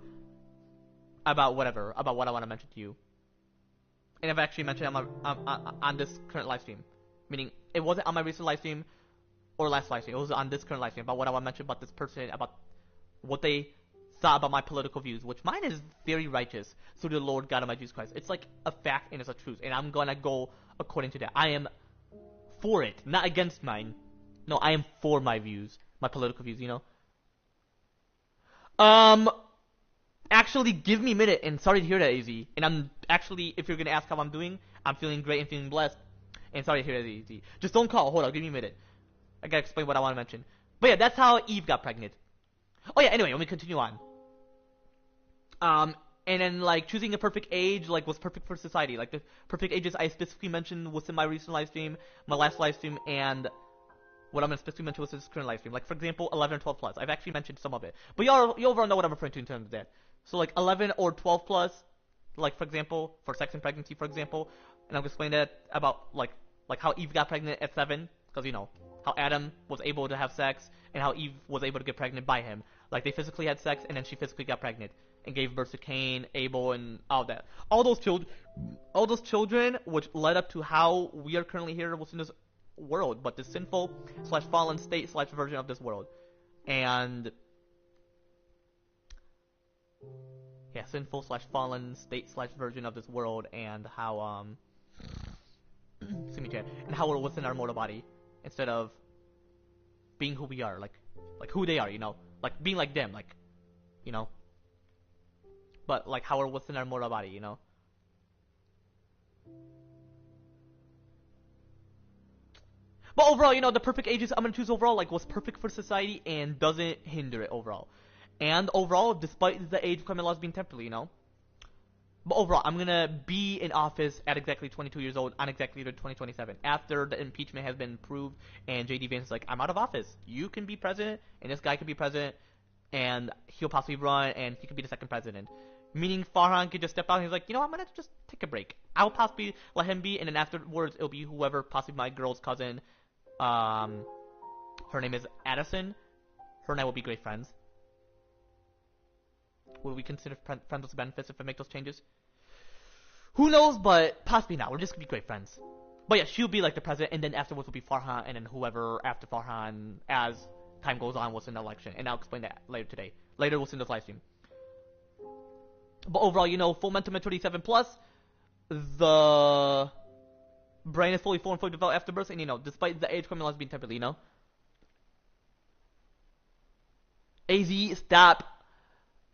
about what I want to mention to you. And I've actually mentioned on this current live stream. Meaning, it wasn't on my recent live stream or last live stream. It was on this current live stream about what I want to mention about this person, about what they thought about my political views, which mine is very righteous through the Lord God Almighty Jesus Christ. It's like a fact and it's a truth, and I'm gonna go according to that. I am for it, not against mine. No, I am for my views. My political views, you know. Actually, give me a minute, and sorry to hear that, AZ. And I'm actually, if you're gonna ask how I'm doing, I'm feeling great and feeling blessed. And sorry to hear that, AZ. Just don't call. Hold on, give me a minute. I gotta explain what I want to mention. But yeah, that's how Eve got pregnant. Oh yeah, anyway, let me continue on. And then, like, choosing a perfect age, like, was perfect for society. Like, the perfect ages I specifically mentioned was in my recent live stream, my last live stream, and what I'm going to specifically mention was this current live stream. Like, for example, 11 or 12 plus. I've actually mentioned some of it. But you overall know what I'm referring to in terms of that. So, like, 11 or 12 plus, like, for example, for sex and pregnancy, for example. And I'm going to explain that about, like how Eve got pregnant at 7. Because, you know, how Adam was able to have sex, and how Eve was able to get pregnant by him. Like, they physically had sex, and then she physically got pregnant. and gave birth to Cain, Abel, and all that. All those children, which led up to how we are currently here within this world, but the sinful slash fallen state slash version of this world. And yeah, sinful slash fallen state slash version of this world, and how excuse me, Chad, and how we're within our mortal body instead of being who we are, like who they are, you know, like being like them, like, you know, but like how we're within our mortal body, you know. But overall, you know, the perfect ages I'm gonna choose overall, like, was perfect for society and doesn't hinder it overall. And overall, despite the age requirement laws being temporary, you know. But overall, I'm gonna be in office at exactly 22 years old on exactly 2027. After the impeachment has been proved and JD Vance is like, I'm out of office. You can be president, and this guy can be president, and he'll possibly run, and he could be the second president. Meaning Farhan could just step out and he's like, you know, I'm gonna just take a break. I'll possibly let him be, and then afterwards it'll be whoever, possibly my girl's cousin. Her name is Addison. Her and I will be great friends. Will we consider friends with benefits if I make those changes? Who knows, but possibly not. We're just gonna be great friends. But yeah, she'll be like the president, and then afterwards will be Farhan, and then whoever after Farhan as time goes on was in the election. And I'll explain that later today. Later we'll see in this live stream. But overall, you know, full mental maturity 7+. The brain is fully formed, fully developed after birth, and you know, despite the age criminal laws being temporary, you know. AZ,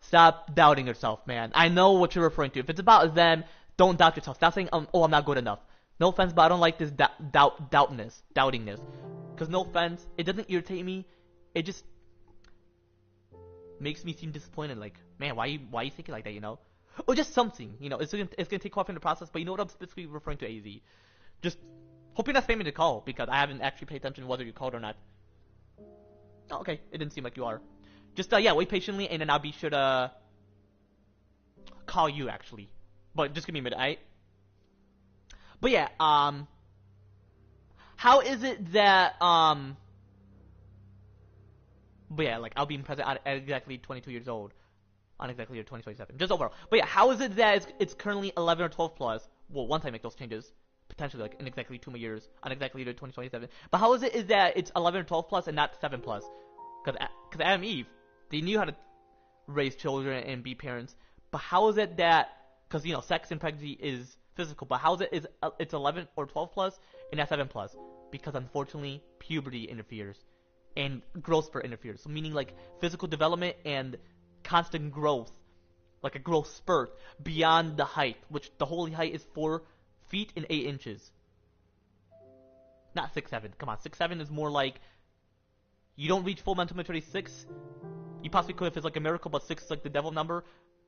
stop doubting yourself, man. I know what you're referring to. If it's about them, don't doubt yourself. Stop saying, oh, I'm not good enough. No offense, but I don't like this doubtingness. Because no offense, it doesn't irritate me. It just makes me seem disappointed. Like, man, why you thinking like that, you know? Or just something, you know. It's gonna take off in the process, but you know what I'm specifically referring to, AZ. Just hope you're not spamming the call, because I haven't actually paid attention to whether you called or not. Oh, okay. It didn't seem like you are. Just, yeah, wait patiently, and then I'll be sure to call you, actually. But just give me a minute, alright? But yeah, how is it that, but yeah, like, I'll be president at exactly 22 years old. On exactly year 2027. Just overall. But yeah, how is it that it's currently 11 or 12+? Well, once I make those changes, potentially, like, in exactly 2 more years, on exactly year 2027. But how is it that it's 11 or 12+ and not 7+? Because Adam and Eve, they knew how to raise children and be parents. But how is it that, because, you know, sex and pregnancy is physical, but how is it's 11 or 12+ and not 7+? Because unfortunately, puberty interferes. And growth spurt interferes. So meaning, like, physical development and constant growth, like a growth spurt, beyond the height, which the holy height is 4 feet and 8 inches. Not 6'7". Come on, 6'7" is more like, you don't reach full mental maturity 6. You possibly could if it's like a miracle, but 6 is like the devil number,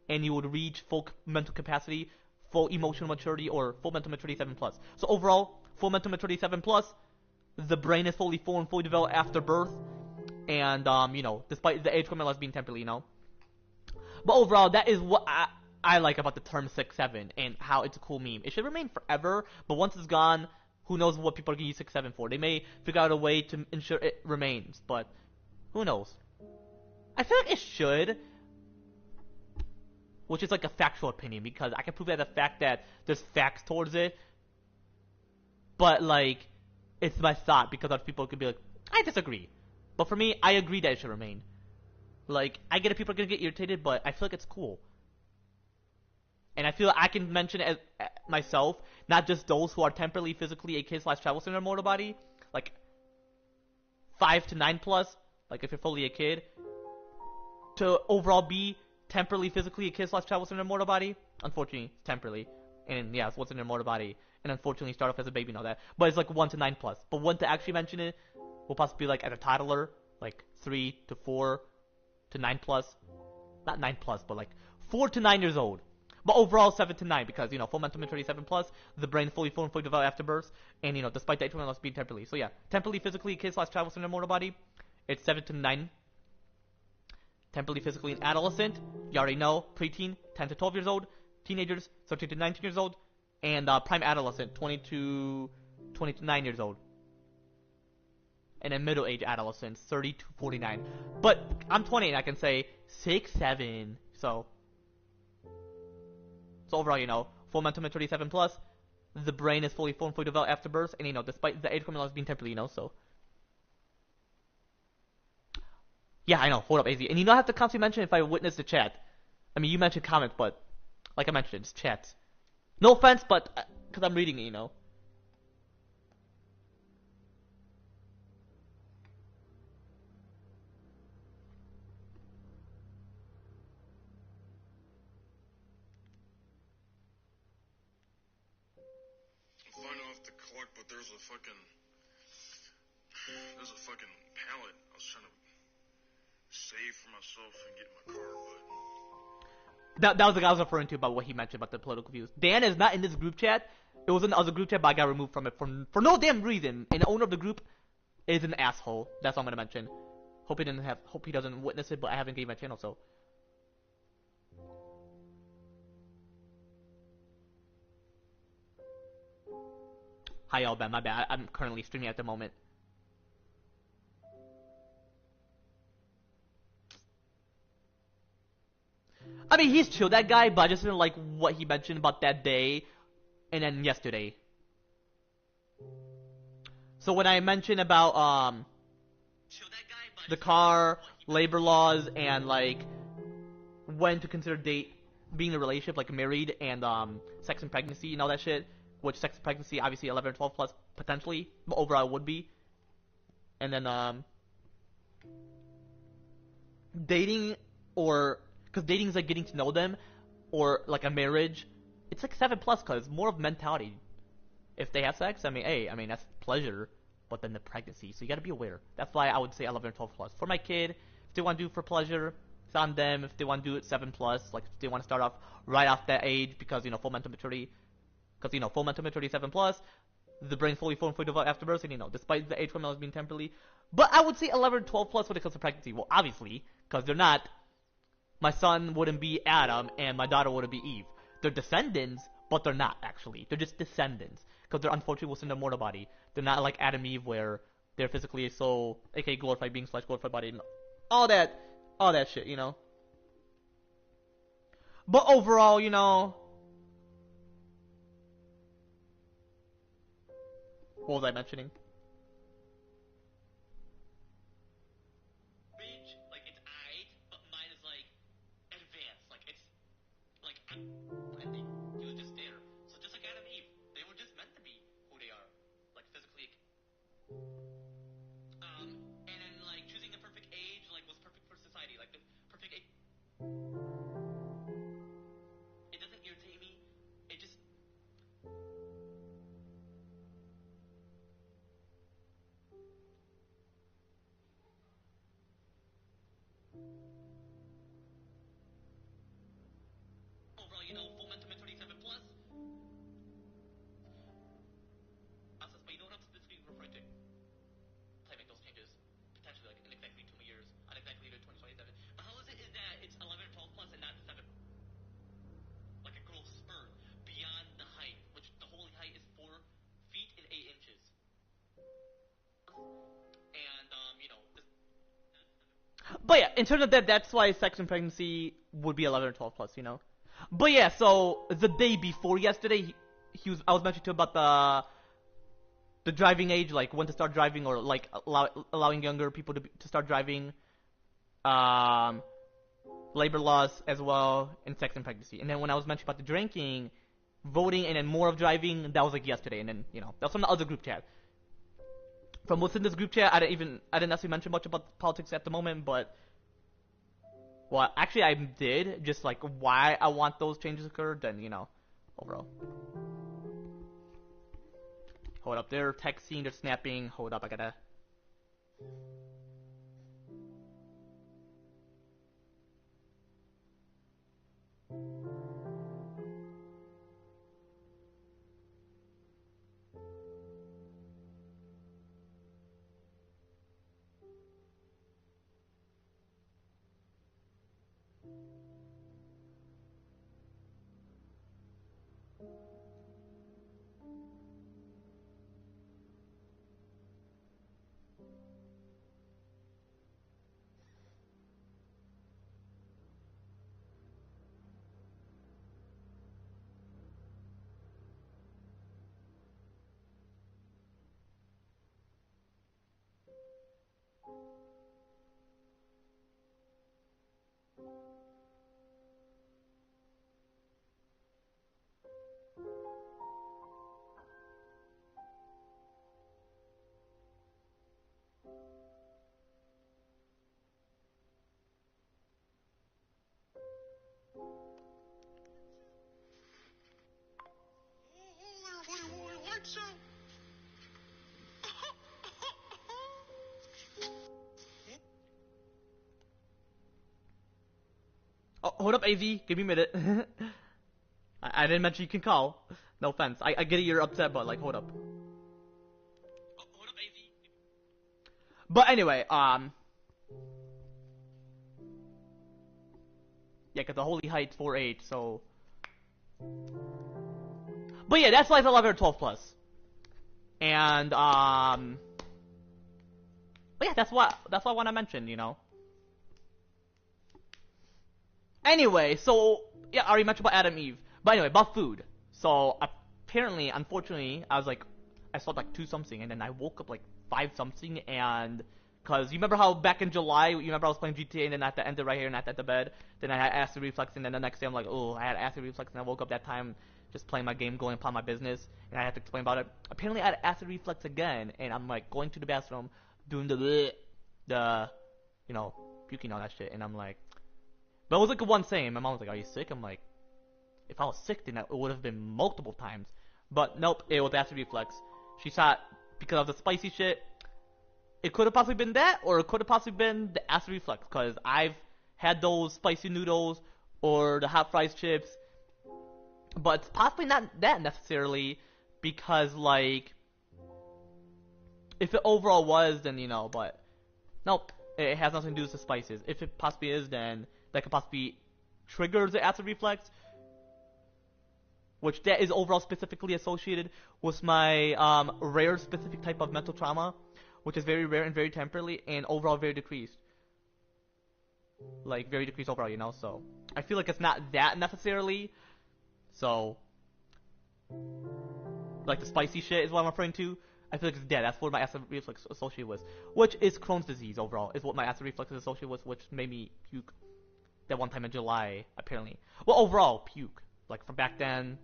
and you would reach full mental capacity, full emotional maturity, or full mental maturity 7+. So overall, full mental maturity 7+. The brain is fully formed, fully developed after birth, and you know, despite the age criminal as being temporary, you know. But overall, that is what I like about the term 6'7", and how it's a cool meme. It should remain forever, but once it's gone, who knows what people are going to use 6'7" for. They may figure out a way to ensure it remains, but who knows. I feel like it should, which is like a factual opinion, because I can prove that the fact that there's facts towards it, but like, it's my thought, because other people could be like, I disagree. But for me, I agree that it should remain. Like, I get it, people are gonna get irritated, but I feel like it's cool. And I feel like I can mention it as myself, not just those who are temporarily, physically, a kid / travels in their mortal body, like 5 to 9+, like if you're fully a kid, to overall be temporarily, physically, a kid / travels in their mortal body. Unfortunately, temporarily. And yeah, it's what's in their mortal body. And unfortunately, start off as a baby and all that. But it's like 1 to 9+. But one to actually mention it will possibly be like as a toddler, like 3 to 4 to 9+. Not 9+, but like 4 to 9 years old. But overall, 7 to 9, because, you know, full mental maturity 7+, the brain fully formed, fully developed after birth, and, you know, despite the age being temporally. So yeah, temporally, physically, kids / travels in their mortal body, it's 7 to 9. Temporally, physically, an adolescent, you already know, preteen, 10 to 12 years old, teenagers, 13 to 19 years old, and prime adolescent, 20 to 9 years old. And then middle-age adolescents, 30 to 49. But I'm 20 and I can say 6'7", so So overall, full mental maturity 7 plus. The brain is fully formed, fully developed after birth, and despite the age criminal being temporarily, so. Yeah, I know. Hold up, AZ. And you don't have to constantly mention if I witness the chat. I mean, you mentioned comments, but like I mentioned, it's chat. No offense, but because I'm reading it, I'm fine off the clock, but there's a fucking pallet. I was trying to save for myself and get in my car, but That was the guy I was referring to about what he mentioned about the political views. Dan is not in this group chat. It was in the other group chat, but I got removed from it for no damn reason. And the owner of the group is an asshole. That's all I'm gonna mention. Hope he doesn't witness it, but I haven't gave my channel, so. Hi y'all, Ben. My bad. I'm currently streaming at the moment. I mean, he's chill, that guy, but I just didn't like what he mentioned about that day and then yesterday. So when I mentioned about the car, labor laws, and like when to consider being in a relationship, like married, and sex and pregnancy and all that shit, which sex and pregnancy obviously 11 or 12 plus potentially, but overall would be. And then dating, or because dating is like getting to know them, or like a marriage, it's like 7 plus because more of mentality. If they have sex, I mean that's pleasure, but then the pregnancy, so you gotta be aware. That's why I would say 11 or 12 plus. For my kid, if they want to do it for pleasure, it's on them. If they want to do it 7 plus, like if they want to start off right off that age, because full mental maturity, full mental maturity 7 plus, the brain fully formed, fully developed after birth, and despite the age criminal being temporarily. But I would say 11 or 12 plus when it comes to pregnancy. Well, obviously, because they're not. My son wouldn't be Adam, and my daughter wouldn't be Eve. They're descendants, but they're not actually. They're just descendants, because they're unfortunately within their mortal body. They're not like Adam and Eve, where they're physically so, a.k.a. glorified being / glorified body, and all that shit, But overall, what was I mentioning? Like it's I, but mine is like advanced. Like it's like I think he was just there. So just like Adam and Eve, they were just meant to be who they are, like physically. And then like choosing the perfect age, like was perfect for society, like the perfect age. It doesn't irritate me. It just. Overall, full mental maturity 7 plus. Process, but you know what I'm specifically referring to? To make those changes, potentially like in exactly 2 years, on exactly to 2027. But how is it is that it's 11 or 12 plus and not 7? Like a growth spurt beyond the height, which the holy height is 4 feet and 8 inches. And but yeah, in terms of that, that's why sex and pregnancy would be 11 or 12 plus, But yeah, so the day before yesterday, I was mentioning to him about the driving age, like when to start driving, or like allowing younger people to start driving, labor laws as well, and sex and pregnancy. And then when I was mentioning about the drinking, voting, and then more of driving, that was like yesterday. And then that was from the other group chat. From within this group chat, I didn't necessarily mention much about politics at the moment, but well, actually I did, just like why I want those changes to occur. Then overall. Hold up, they're texting, they're snapping. Hold up, I gotta. said so. Oh, hold up, AZ. Give me a minute. I didn't mention you can call. No offense. I get it, you're upset, but like, hold up. Oh, hold up, AZ. But anyway, yeah, cause the holy height's 4.8, so. But yeah, that's like 11 or 12 plus. And but yeah, that's what I want to mention, you know. Anyway, so yeah, I already mentioned about Adam Eve. But anyway, about food. So apparently, unfortunately, I slept like 2 something, and then I woke up like 5 something, and cause you remember how back in July, you remember I was playing GTA, and then I had to end it right here, and I had to end the bed. Then I had acid reflux, and then the next day I'm like, oh, I had acid reflux, and I woke up that time just playing my game, going upon my business, and I had to explain about it. Apparently, I had acid reflux again, and I'm like going to the bathroom, doing the you know, puking all that shit, and I'm like. But it was like a one saying. My mom was like, "Are you sick?" I'm like, "If I was sick, then it would have been multiple times." But nope, it was acid reflux. She thought because of the spicy shit, it could have possibly been that, or it could have possibly been the acid reflux. Because I've had those spicy noodles or the hot fries chips, but it's possibly not that necessarily. Because like, if it overall was, then you know. But nope, it has nothing to do with the spices. If it possibly is, then that could possibly trigger the acid reflex, which that is overall specifically associated with my rare specific type of mental trauma, which is very rare and very temporary, and overall very decreased. Like, very decreased overall, you know, so. I feel like it's not that necessarily, so. Like, the spicy shit is what I'm referring to. I feel like it's dead. That's what my acid reflux associated with. Which is Crohn's disease overall, is what my acid reflux is associated with, which made me puke. That one time in July, apparently. Well, overall, puke. Like, from back then,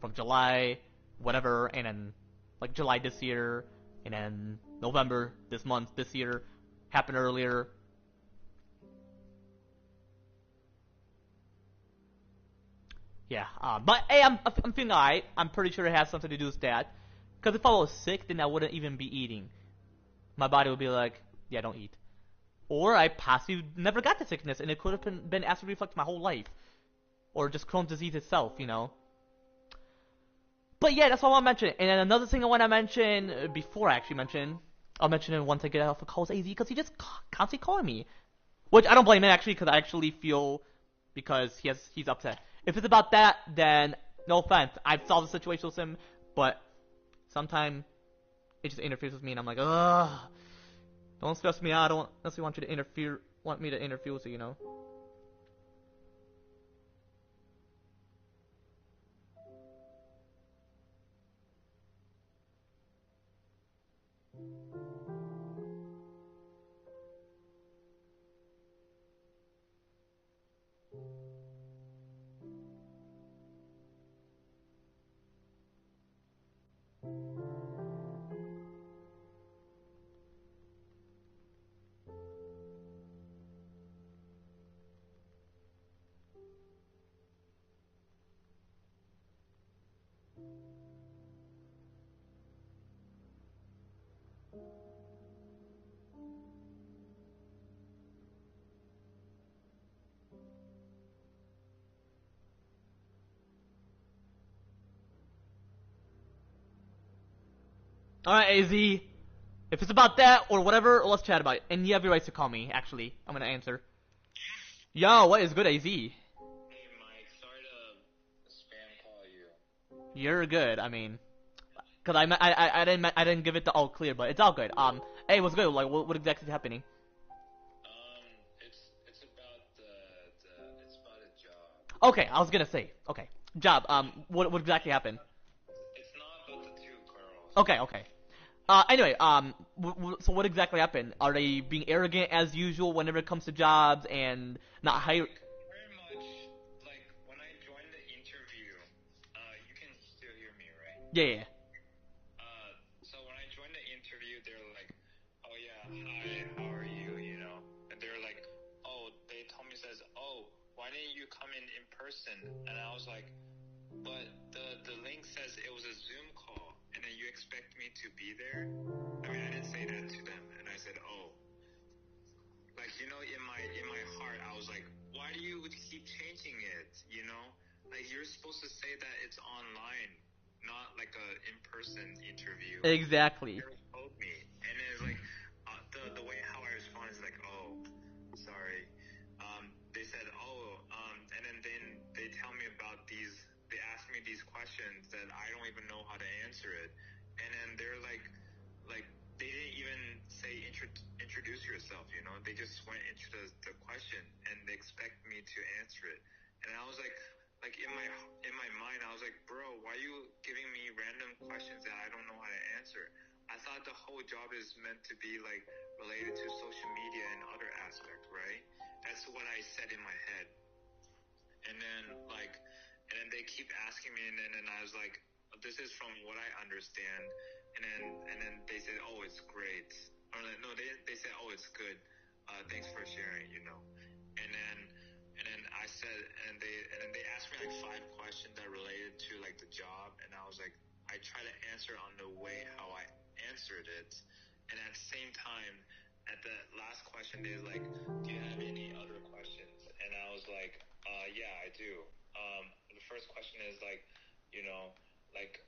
from July, whatever, and then, like, July this year, and then November this month, this year, happened earlier. Yeah, but, hey, I'm feeling alright. I'm pretty sure it has something to do with that. Because if I was sick, then I wouldn't even be eating. My body would be like, yeah, don't eat. Or I possibly never got the sickness, and it could have been acid reflux my whole life. Or just Crohn's disease itself, you know. But yeah, that's what I want to mention. And then another thing I want to mention, before I actually mention, I'll mention it once I get off of calls AZ, because he just constantly calling me. Which I don't blame him, actually, because I actually feel, because he's upset. If it's about that, then no offense. I've solved the situation with him, but sometimes it just interferes with me, and I'm like, ugh. Don't stress me out. I don't necessarily want me to interfere with you, you know. Alright, AZ. If it's about that or whatever, let's chat about it. And you have your rights to call me, actually. I'm gonna answer. Yo, what is good, AZ? Hey Mike, sorry to spam call you. You're good, I mean. Cause I didn't give it the all clear, but it's all good. Hey, what's good? Like, what exactly is happening? It's about a job. Okay, I was gonna say. Okay, job. What exactly happened? It's not about the 2 girls. Okay. Anyway, so what exactly happened? Are they being arrogant as usual whenever it comes to jobs and not hire? Very much, like, when I joined the interview, you can still hear me, right? Yeah. So when I joined the interview, they're like, oh yeah, hi, how are you, you know? And they're like, oh, they told me, says, oh, why didn't you come in person? And I was like, but the link says it was a Zoom call, and then you me to be there. I mean, I didn't say that to them, and I said, oh, like, you know, in my heart, I was like, why do you keep changing it? You know, like, you're supposed to say that it's online, not like a in-person interview. Exactly. They told me, and then it's like, the way how I responded is like, oh, sorry. They said, oh, and then they tell me about these. They ask me these questions that I don't even know how to answer it, and then they're like they didn't even say introduce yourself. You know, they just went into the question and they expect me to answer it, and I was like in my mind, I was like, bro, why are you giving me random questions that I don't know how to answer? I thought the whole job is meant to be like related to social media and other aspects, right? That's what I said in my head. And then they keep asking me, and then I was like, this is from what I understand. And then they said, oh, it's great. Or like, no, they said, oh, it's good. Thanks for sharing, you know. And then I said, and then they asked me like 5 questions that related to like the job, and I was like, I try to answer on the way how I answered it. And at the same time, at the last question, they're like, do you have any other questions? And I was like, yeah, I do. The first question is like, you know, like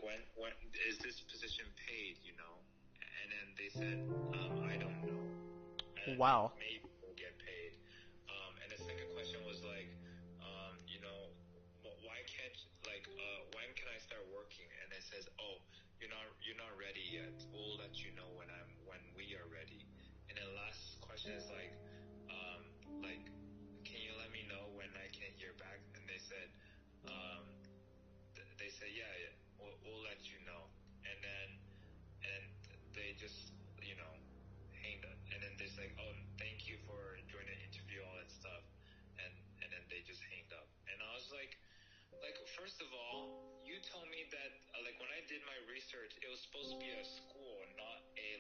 when is this position paid, you know? And then they said, I don't know. And Wow. maybe we'll get paid. And the second question was like, you know, why can't when can I start working? And it says, oh, you're not ready yet. We'll let you know when we are ready. And then last question is like, can you let me know when I can hear back? And they said, yeah, we'll let you know. And then they just, you know, hanged up. And then they're like, oh, thank you for joining the interview, all that stuff. And then they just hanged up. And I was like, first of all, you told me that like when I did my research, it was supposed to be a school, not a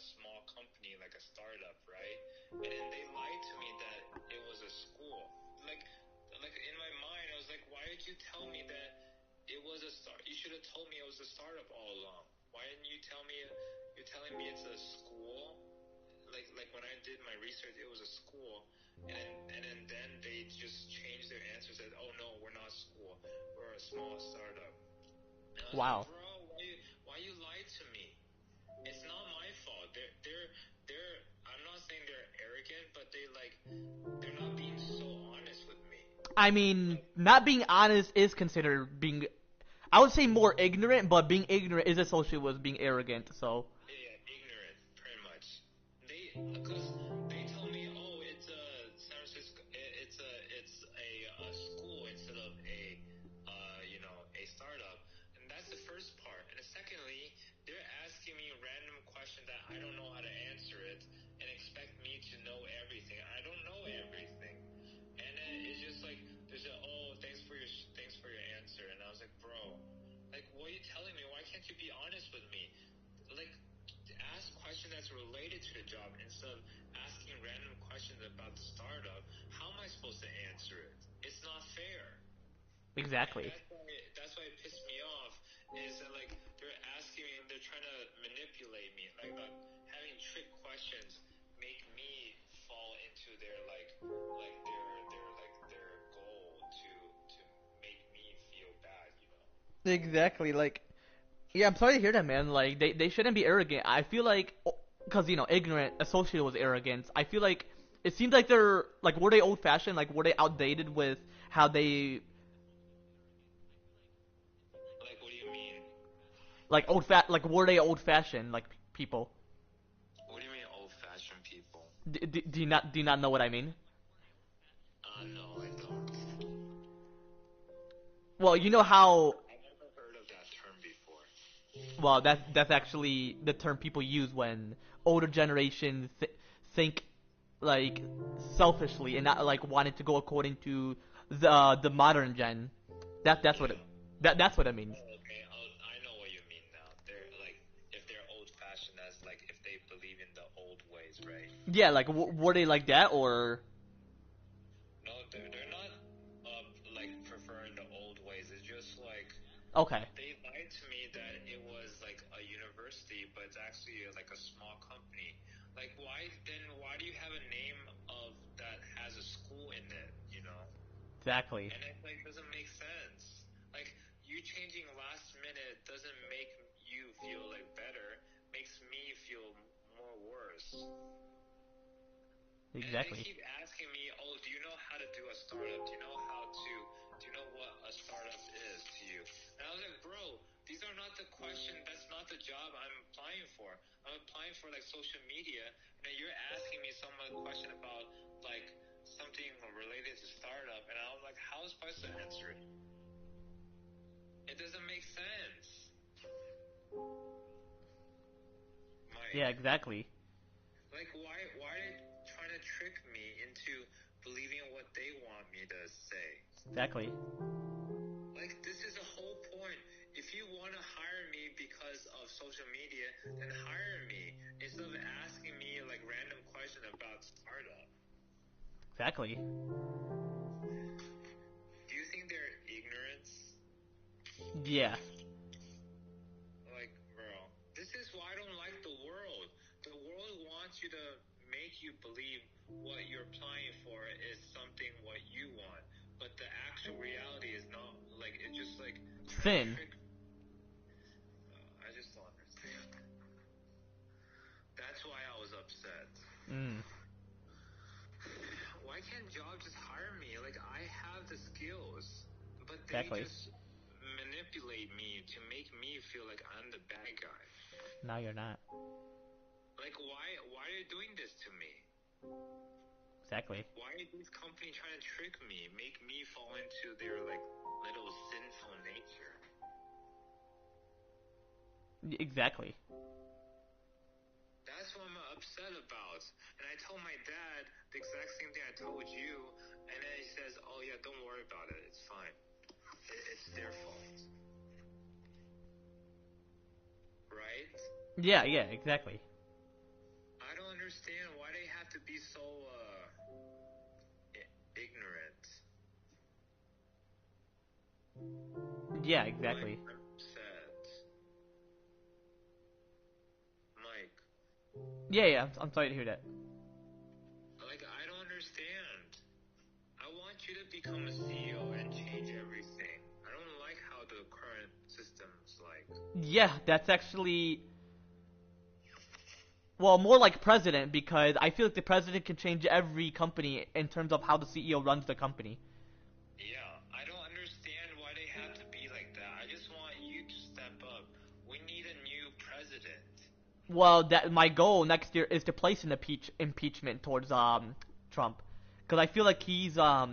small company, like a startup, right? And then they lied to me that it was a school. Like in my mind, I was like, why did you tell me that it was a start? You should have told me it was a startup all along. Why didn't you tell me? You're telling me it's a school. Like when I did my research, it was a school, and then they just changed their answer, said, oh no, we're not a school, we're a small startup. And I was Wow. like, bro, why you lied to me? It's not my fault. They're I'm not saying they're arrogant, but they're not being so honest with me. I mean, not being honest is considered being, I would say more ignorant, but being ignorant is associated with being arrogant, so. Yeah, ignorant, pretty much. Because they told me, oh, it's a San Francisco, it's a school instead of a startup, and that's the first part. And secondly, they're asking me random questions that I don't know how to answer it, and expect me to know everything. I don't know everything, and then it's just like they said, oh, thanks for your answer, and I was like, bro, like, what are you telling me? Why can't you be honest with me? Like, ask questions that's related to the job instead of asking random questions about the startup. How am I supposed to answer it? It's not fair. Exactly. That's why it pissed me off. Is that like they're asking me, they're trying to manipulate me, like having trick questions make me fall into their their goal to make me feel bad, you know. Exactly, like, yeah, I'm sorry to hear that, man. Like, they shouldn't be arrogant. I feel like, because, you know, ignorant associated with arrogance, I feel like it seems like they're, like, were they old-fashioned? Like, were they outdated with how they, Like, what do you mean? like, were they old-fashioned, like, people? What do you mean old-fashioned people? Do you not know what I mean? No, I don't. Well, you know how, I never heard of that term before. well, that's actually the term people use when older generations think, like, selfishly and not, like, wanting to go according to the modern gen. That's what Yeah. it, that's what it means. Oh, okay. I know what you mean now. They're like, if they're old-fashioned, as like if they believe in the old ways, right? Yeah, like, were they like that, or? No, they're not like preferring the old ways. It's just like Okay. they lied to me that it was like a actually like a small company. Like, why do you have a name of that has a school in it? You know, Exactly. and it like doesn't make sense. Like, you changing last minute doesn't make you feel like better. Makes me feel more worse. And they Exactly. keep asking me, "Oh, do you know how to do a startup? Do you know what a startup is to you?" And I was like, "Bro, these are not the question. That's not the job I'm applying for. I'm applying for like social media, and then you're asking me some question about like something related to startup." And I was like, "How am I supposed to answer it? It doesn't make sense." Mike, Yeah, exactly. like, why are they trying to trick me into believing what they want me to say? Exactly. Like, this is the whole point. If you want to hire me because of social media, then hire me instead of asking me like random question about startup. Exactly. Do you think they're ignorance? Yeah. Like, bro, this is why I don't like the world. The world wants you to make you believe what you're applying for is something what you want, but the actual reality is not. Like, it's just like trying Sin. to trick. I just don't understand. That's why I was upset. Mm. Why can't job just hire me? Like, I have the skills, but they Exactly. just manipulate me to make me feel like I'm the bad guy. No, you're not. Like, why are you doing this to me? Exactly. Why are these companies trying to trick me, make me fall into their like little sinful nature? Exactly. That's what I'm upset about. And I told my dad the exact same thing I told you, and then he says, "Oh yeah, don't worry about it. It's fine. It's their fault." Right? Yeah, exactly. I don't understand why they have to be so ignorant. Yeah, exactly. Mike, I'm upset. Mike, Yeah, I'm sorry to hear that. like, I don't understand. I want you to become a CEO and change everything. I don't like how the current system's like. Yeah, that's actually, well, more like president, because I feel like the president can change every company in terms of how the CEO runs the company. Yeah, I don't understand why they have to be like that. I just want you to step up. We need a new president. Well, that my goal next year is to place an impeachment towards Trump, because I feel like he's not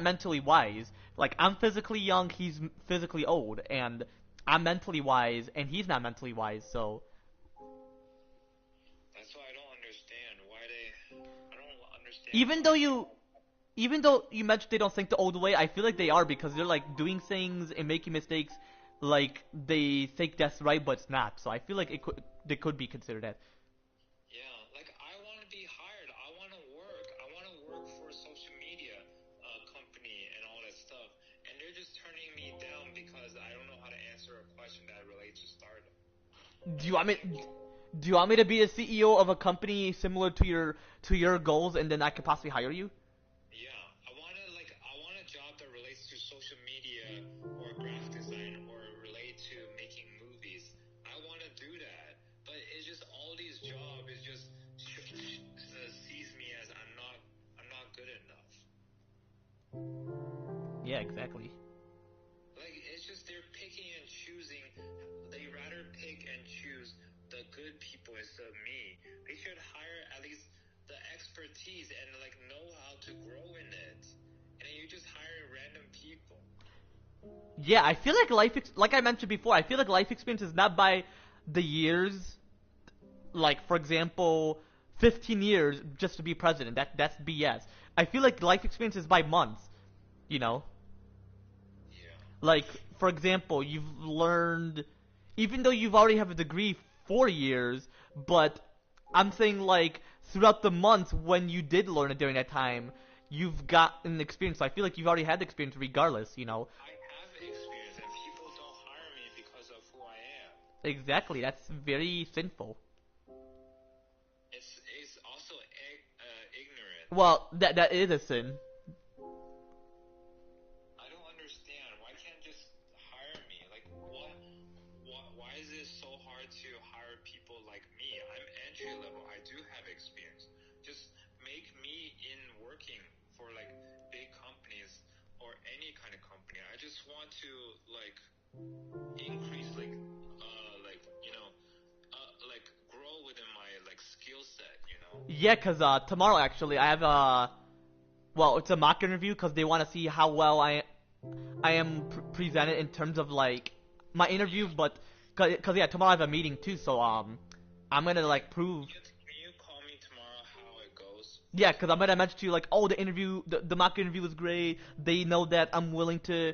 mentally wise. Like, I'm physically young, he's physically old, and I'm mentally wise, and he's not mentally wise. So That's why I don't understand why they. I don't understand even why. though you even though you mentioned they don't think the old way, I feel like they are, because they're like doing things and making mistakes, like they think that's right, but it's not. So I feel like they could be considered that. Yeah, like, I want to be hired. I want to work. I want to work for a social media company and all that stuff. And they're just turning me down because I don't know how to answer a question that relates to startup. Do you want me? Do you want me to be a CEO of a company similar to your goals, and then I could possibly hire you? Yeah, I want a job that relates to social media or graphic design or relate to making movies. I want to do that, but it's just all these jobs is just sees me as I'm not good enough. Yeah, exactly. Like, it's just they're picking and choosing. They rather pick and choose the good people instead of me. They should hire at least the expertise and like know how to grow in it. And then you just hire random people. Yeah, I feel like like I mentioned before, I feel like life experience is not by the years. Like, for example, 15 years just to be president. That's BS. I feel like life experience is by months. You know, Yeah. like, for example, you've learned, even though you've already have a degree 4 years, but I'm saying, like, throughout the months when you did learn it during that time, you've gotten experience. So I feel like you've already had the experience regardless. You know. I have experience and people don't hire me because of who I am. Exactly. That's very sinful. It's also ignorant. Well, that is a sin. I don't understand. Why can't just hire me? Like, why is it so hard to hire people like me? I'm entry level. I do have experience. Just make me in working for like big companies or any kind of company. I just want to like increase like like grow within my like skill set. Yeah, cause tomorrow actually I have well, it's a mock interview because they want to see how well I am presented in terms of like my interview, but cause yeah, tomorrow I have a meeting too, so I'm gonna like prove. Can you call me tomorrow how it goes? Yeah, cause I'm gonna mention to you like, oh, the mock interview was great. They know that I'm willing to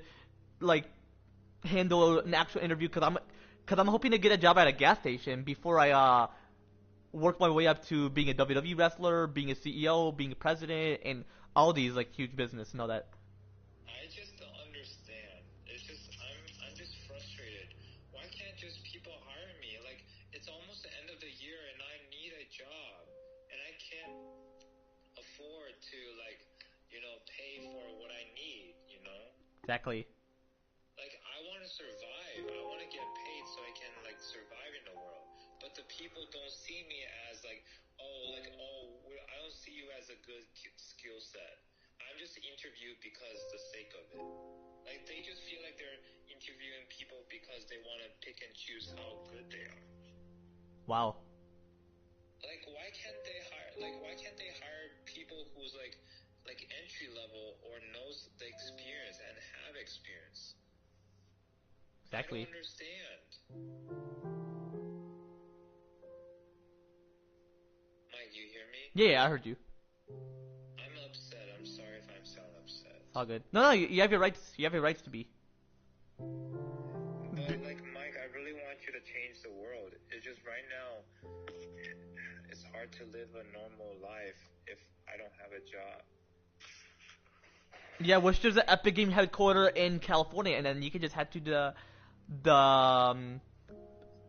like handle an actual interview cause I'm hoping to get a job at a gas station before I work my way up to being a WWE wrestler, being a CEO, being a president, and all these like huge business and all that. I just don't understand. It's just I'm just frustrated. Why can't just people hire me? Like it's almost the end of the year and I need a job and I can't afford to like pay for what I need. Exactly. Like I want to survive. I want to get paid so I can like survive in the world. But the people don't see me as like I don't see you as a good skill set. I'm just interviewed because the sake of it. Like they just feel like they're interviewing people because they want to pick and choose how good they are. Wow. Like why can't they hire people who's like entry level or knows the experience and have experience? Exactly. I don't understand. Mike, you hear me? Yeah, I heard you. I'm upset. I'm sorry if I'm sound upset. It's all good. No, you have your rights. You have your rights to be. But like Mike, I really want you to change the world. It's just right now, it's hard to live a normal life if I don't have a job. Yeah, wish there's an Epic Game headquarter in California, and then you can just head to the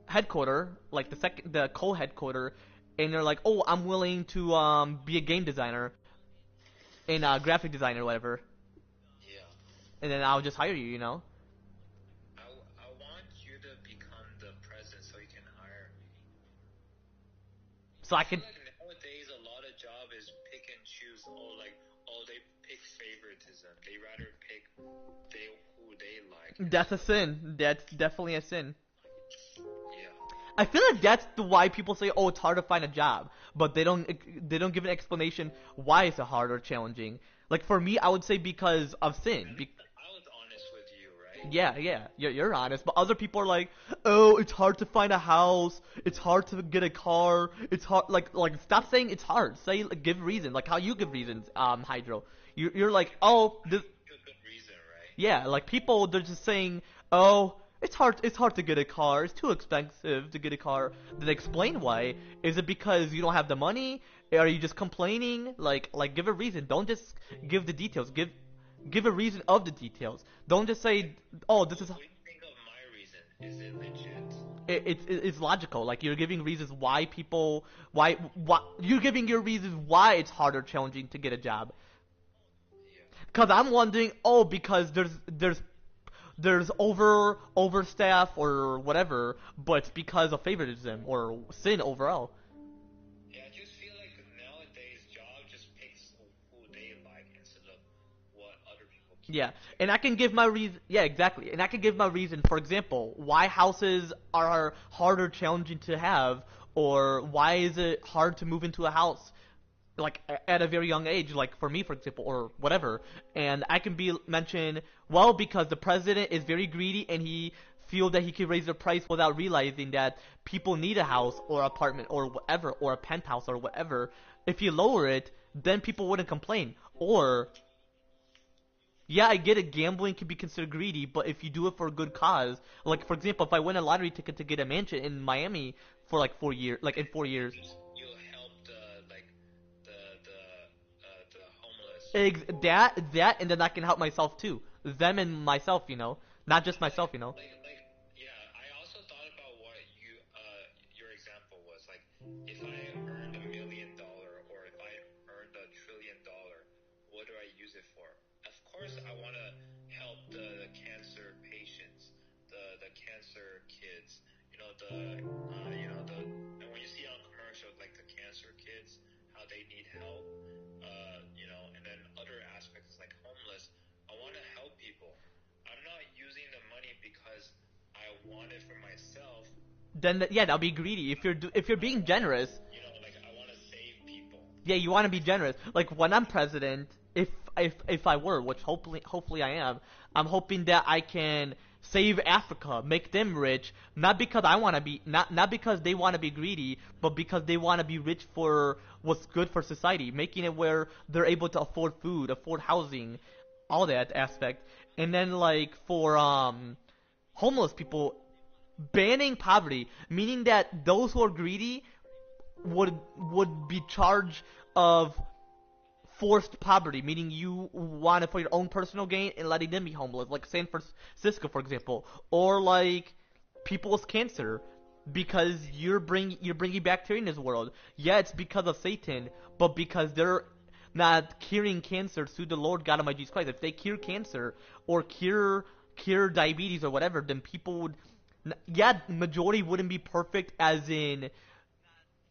headquarter, like the co-headquarter, and they're like, oh, I'm willing to be a game designer and graphic designer, whatever, Yeah. and then I'll just hire you, you know. I want you to become the president so you can hire me. So I I feel can. like nowadays a lot of job is pick and choose. They pick favoritism. They rather pick who they like. That's a sin. That's definitely a sin. Yeah. I feel like that's why people say, "Oh, it's hard to find a job," but they don't give an explanation why it's hard or challenging. Like for me, I would say because of sin. I was honest with you, right? Yeah, you're honest. But other people are like, "Oh, it's hard to find a house. It's hard to get a car. It's hard." Like stop saying it's hard. Say like, give reason. Like how you give reasons, Hydro. You're like, "Oh, this." Good reason, right? Yeah, like people they're just saying, "Oh, it's hard to get a car. It's too expensive to get a car." Then explain why. Is it because you don't have the money? Are you just complaining? Like give a reason. Don't just give the details. Give a reason of the details. Don't just say, "Oh, this is." What do you think of my reason? Is it legit? It's logical. Like you're giving reasons why people why you're giving your reasons why it's harder, challenging to get a job. Yeah. Cause I'm wondering, oh, because there's overstaff or whatever, but it's because of favoritism or sin overall. Yeah, I just feel like nowadays job just picks who they like instead of what other people can Yeah, do. and I can give my reason. Yeah, exactly. And I can give my reason. For example, why houses are harder, challenging to have, or why is it hard to move into a house, like at a very young age, like for me, for example, or whatever. And I can be mentioned, well, because the president is very greedy and he feel that he can raise the price without realizing that people need a house or apartment or whatever or a penthouse or whatever. If you lower it, then people wouldn't complain. Or yeah, I get it. Gambling can be considered greedy, but if you do it for a good cause, like for example, if I win a lottery ticket to get a mansion in Miami for like 4 years, like in 4 years, You'll help the homeless. that, and then I can help myself too, them and myself, not just myself, Yeah, I also thought about what like, if I earned $1 million or if I earned $1 trillion, what do I use it for? Of course, I want to help the cancer patients, the cancer kids. And when you see on commercials like the cancer kids, how they need help, and then other aspects like homeless, I want to help people. I'm not using the money because I want it for myself. Then yeah, that'll be greedy. If you're being generous, Like I want to save people. yeah, you want to be generous. Like when I'm president, if I were, which hopefully I am, I'm hoping that I can save Africa, make them rich, not because I want to be not because they want to be greedy, but because they want to be rich for what's good for society, making it where they're able to afford food, afford housing, all that aspect. And then like for homeless people, banning poverty, meaning that those who are greedy would be charged of forced poverty, meaning you want it for your own personal gain and letting them be homeless, like San Francisco, for example, or like people with cancer, because you're bringing bacteria in this world. Yeah, it's because of Satan, but because they're not curing cancer through the Lord God Almighty Jesus Christ. If they cure cancer or cure diabetes or whatever, then people would. Yeah, majority wouldn't be perfect, as in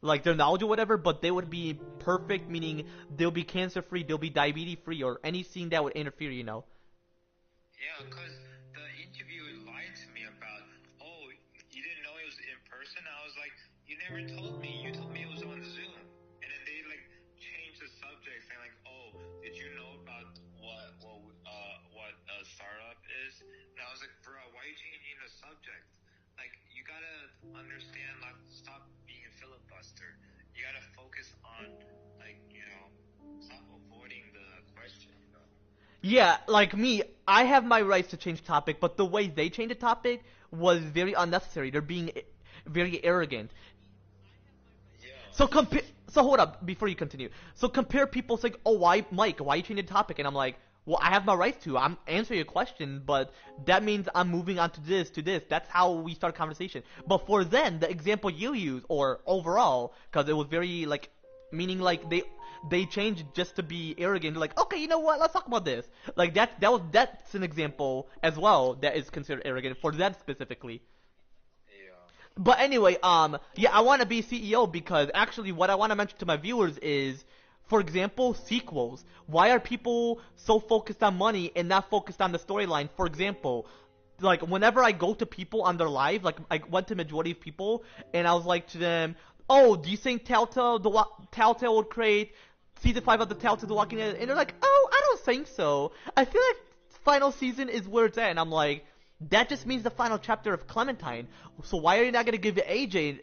like their knowledge or whatever, but they would be perfect, meaning they'll be cancer free, they'll be diabetes free, or anything that would interfere, Yeah, because the interviewer lied to me about, oh, you didn't know it was in person? I was like, you never told me. You told me it was on Zoom. And then they like changed the subject, saying like, oh, did you know about what a startup is? And I was like, bro, why are you changing the subject? Like, you gotta understand, like, stop being a filibuster. You gotta focus on, like, stop avoiding the question, Yeah, like me, I have my rights to change topic, but the way they changed the topic was very unnecessary. They're being very arrogant. Yeah. So hold up before you continue. So compare people saying, "Oh, why, Mike? Why you changing the topic?" And I'm like, "Well, I have my rights to. I'm answering your question, but that means I'm moving on to this, to this." That's how we start a conversation. But for them, the example you use, or overall, because it was very like, meaning like they changed just to be arrogant. Like, okay, you know what? Let's talk about this. Like that's an example as well that is considered arrogant for them specifically. But anyway, yeah, I want to be CEO because actually what I want to mention to my viewers is, for example, sequels. Why are people so focused on money and not focused on the storyline? For example, like whenever I go to people on their live, like I went to majority of people and I was like to them, "Oh, do you think Telltale would create season 5 of the Telltale The Walking Dead?" And they're like, "Oh, I don't think so. I feel like final season is where it's at." And I'm like, that just means the final chapter of Clementine. So why are you not going to give AJ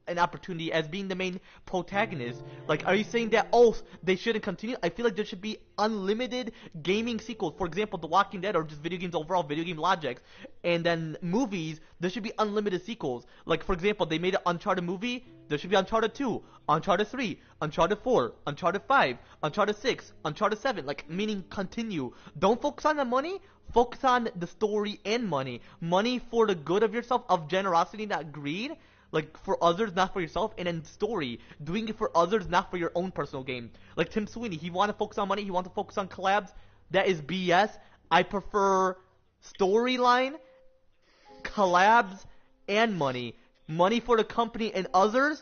an opportunity as being the main protagonist? Like, are you saying that, oh, they shouldn't continue? I feel like there should be unlimited gaming sequels. For example, The Walking Dead, or just video games overall, video game logics. And then movies, there should be unlimited sequels. Like, for example, they made an Uncharted movie, there should be Uncharted 2, Uncharted 3, Uncharted 4, Uncharted 5, Uncharted 6, Uncharted 7. Like, meaning continue. Don't focus on the money. Focus on the story and money. Money for the good of yourself, of generosity, not greed. Like, for others, not for yourself. And then story. Doing it for others, not for your own personal gain. Like Tim Sweeney, he want to focus on money. He want to focus on collabs. That is BS. I prefer storyline, collabs, and money. Money for the company and others.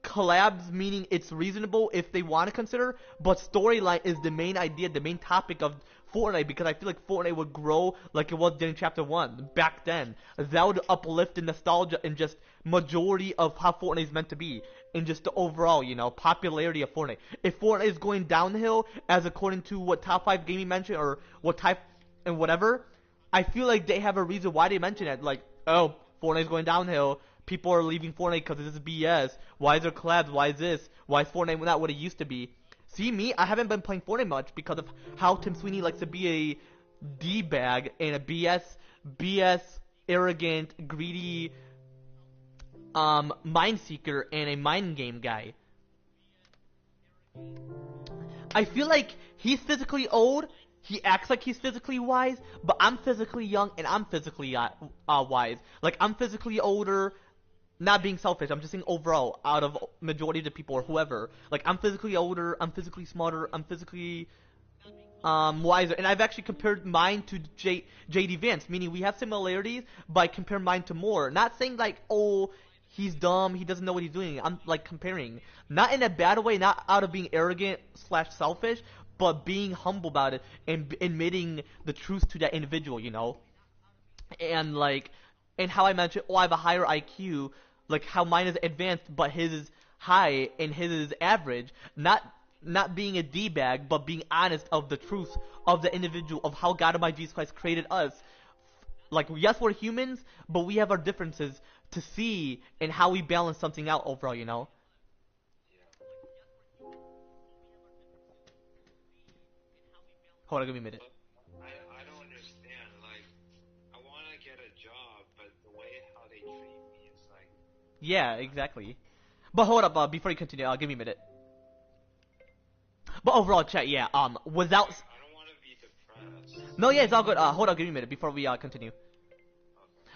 Collabs meaning it's reasonable if they want to consider, but storyline is the main idea, the main topic of Fortnite, because I feel like Fortnite would grow like it was during Chapter 1 back then. That would uplift the nostalgia and just majority of how Fortnite is meant to be, and just the overall, popularity of Fortnite. If Fortnite is going downhill, as according to what Top 5 Gaming mentioned, or what type and whatever, I feel like they have a reason why they mention it. Like, oh, Fortnite's going downhill. People are leaving Fortnite because this is BS. Why is there collabs? Why is this? Why is Fortnite not what it used to be? See me? I haven't been playing Fortnite much because of how Tim Sweeney likes to be a D-bag and a BS, arrogant, greedy, mind seeker and a mind game guy. I feel like he's physically old. He acts like he's physically wise, but I'm physically young and I'm physically wise. Like, I'm physically older. not being selfish. I'm just saying overall, out of majority of the people or whoever, like I'm physically older, I'm physically smarter, I'm physically wiser, and I've actually compared mine to JD Vance, meaning we have similarities, but I compare mine to more. Not saying like, oh, he's dumb, he doesn't know what he's doing. I'm like comparing, not in a bad way, not out of being arrogant / selfish, but being humble about it and admitting the truth to that individual, you know. And like, and how I mentioned, oh, I have a higher IQ, like how mine is advanced, but his is high and his is average. Not being a d-bag, but being honest of the truth of the individual, of how God Almighty Jesus Christ created us. Like, yes, we're humans, but we have our differences to see and how we balance something out overall, you know. Hold on, give me a minute. I don't understand. Like, I want to get a job, but the way how they treat me is like. Yeah, exactly. But hold up, before you continue, give me a minute. But overall, chat, yeah, without... I don't want to be depressed. No, yeah, it's all good. Hold on, give me a minute before we, continue.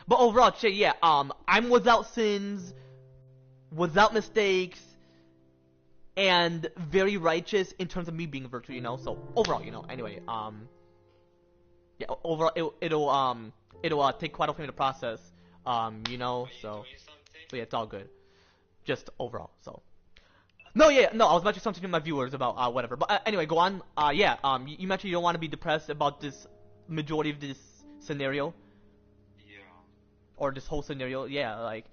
But overall, chat, yeah, I'm without sins, without mistakes, and very righteous in terms of me being a virtue, you know? So, overall, you know, anyway, yeah, overall, it'll take quite a while to process, you know, so... But yeah, it's all good. Just overall, so... No, yeah, no, I was mentioning something to my viewers about, whatever. But anyway, go on. Yeah, you mentioned you don't want to be depressed about this majority of this scenario. Yeah. Or this whole scenario, yeah, like...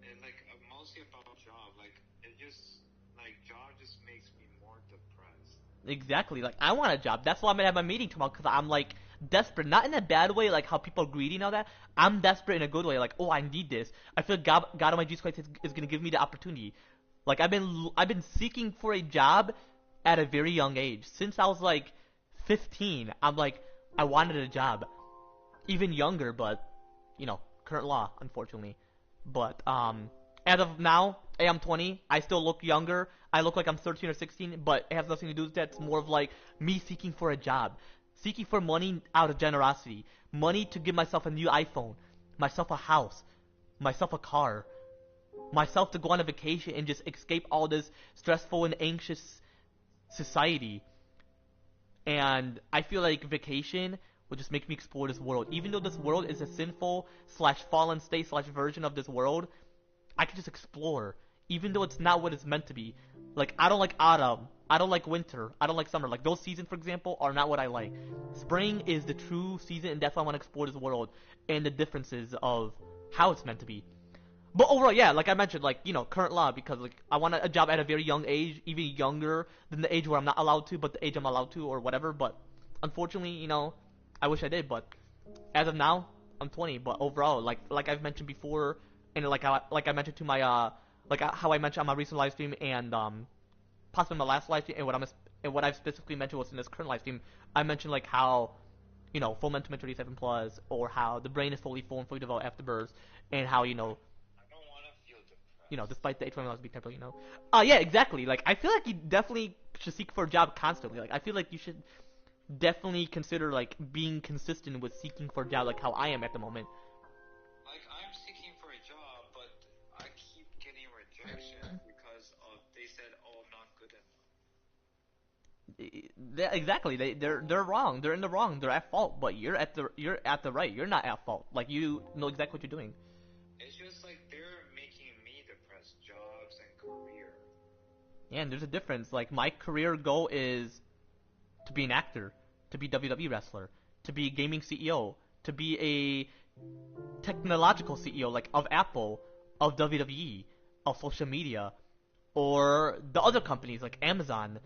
And like, mostly about job. Like, it just, like, job just makes me more depressed. Exactly, like, I want a job. That's why I'm gonna have my meeting tomorrow, because I'm, like, desperate. Not in a bad way, like how people are greedy and all that. I'm desperate in a good way, like, oh, I need this. I feel God Almighty Jesus Christ is gonna give me the opportunity. Like, I've been seeking for a job at a very young age. Since I was, like, 15, I'm like, I wanted a job. Even younger, but, you know, current law, unfortunately. But, as of now, I'm 20, I still look younger. I look like I'm 13 or 16, but it has nothing to do with that. It's more of, like, me seeking for a job. Seeking for money out of generosity. Money to give myself a new iPhone. Myself a house. Myself a car. Myself to go on a vacation and just escape all this stressful and anxious society. And I feel like vacation will just make me explore this world. Even though this world is a sinful / fallen state / version of this world, I can just explore. Even though it's not what it's meant to be. Like, I don't like autumn. I don't like winter. I don't like summer. Like, those seasons, for example, are not what I like. Spring is the true season, and that's why I want to explore this world and the differences of how it's meant to be. But overall, yeah, like I mentioned, like, you know, current law, because, like, I want a job at a very young age, even younger than the age where I'm not allowed to, but the age I'm allowed to, or whatever, but unfortunately, you know, I wish I did, but as of now, I'm 20, but overall, like I've mentioned before, and like I mentioned to my, like how I mentioned on my recent live stream, and, possibly my last live stream, and what I've specifically mentioned was in this current live stream, I mentioned, like, how, you know, full mental maturity 7+, or how the brain is fully full and fully developed after birth, and how, you know, despite the H1 laws being temporal, you know. Yeah, exactly. Like, I feel like you definitely should seek for a job constantly. Like, I feel like you should definitely consider, like, being consistent with seeking for a job, like how I am at the moment. Like, I'm seeking for a job, but I keep getting rejection because they said, oh, I'm not good enough. Exactly. They're wrong. They're in the wrong. They're at fault. But you're at the right. You're not at fault. Like, you know exactly what you're doing. It's just like they're making me depressed. Jobs and career. Yeah, and there's a difference. Like, my career goal is to be an actor, to be a WWE wrestler, to be a gaming CEO, to be a technological CEO, like, of Apple, of WWE, of social media, or the other companies, like Amazon,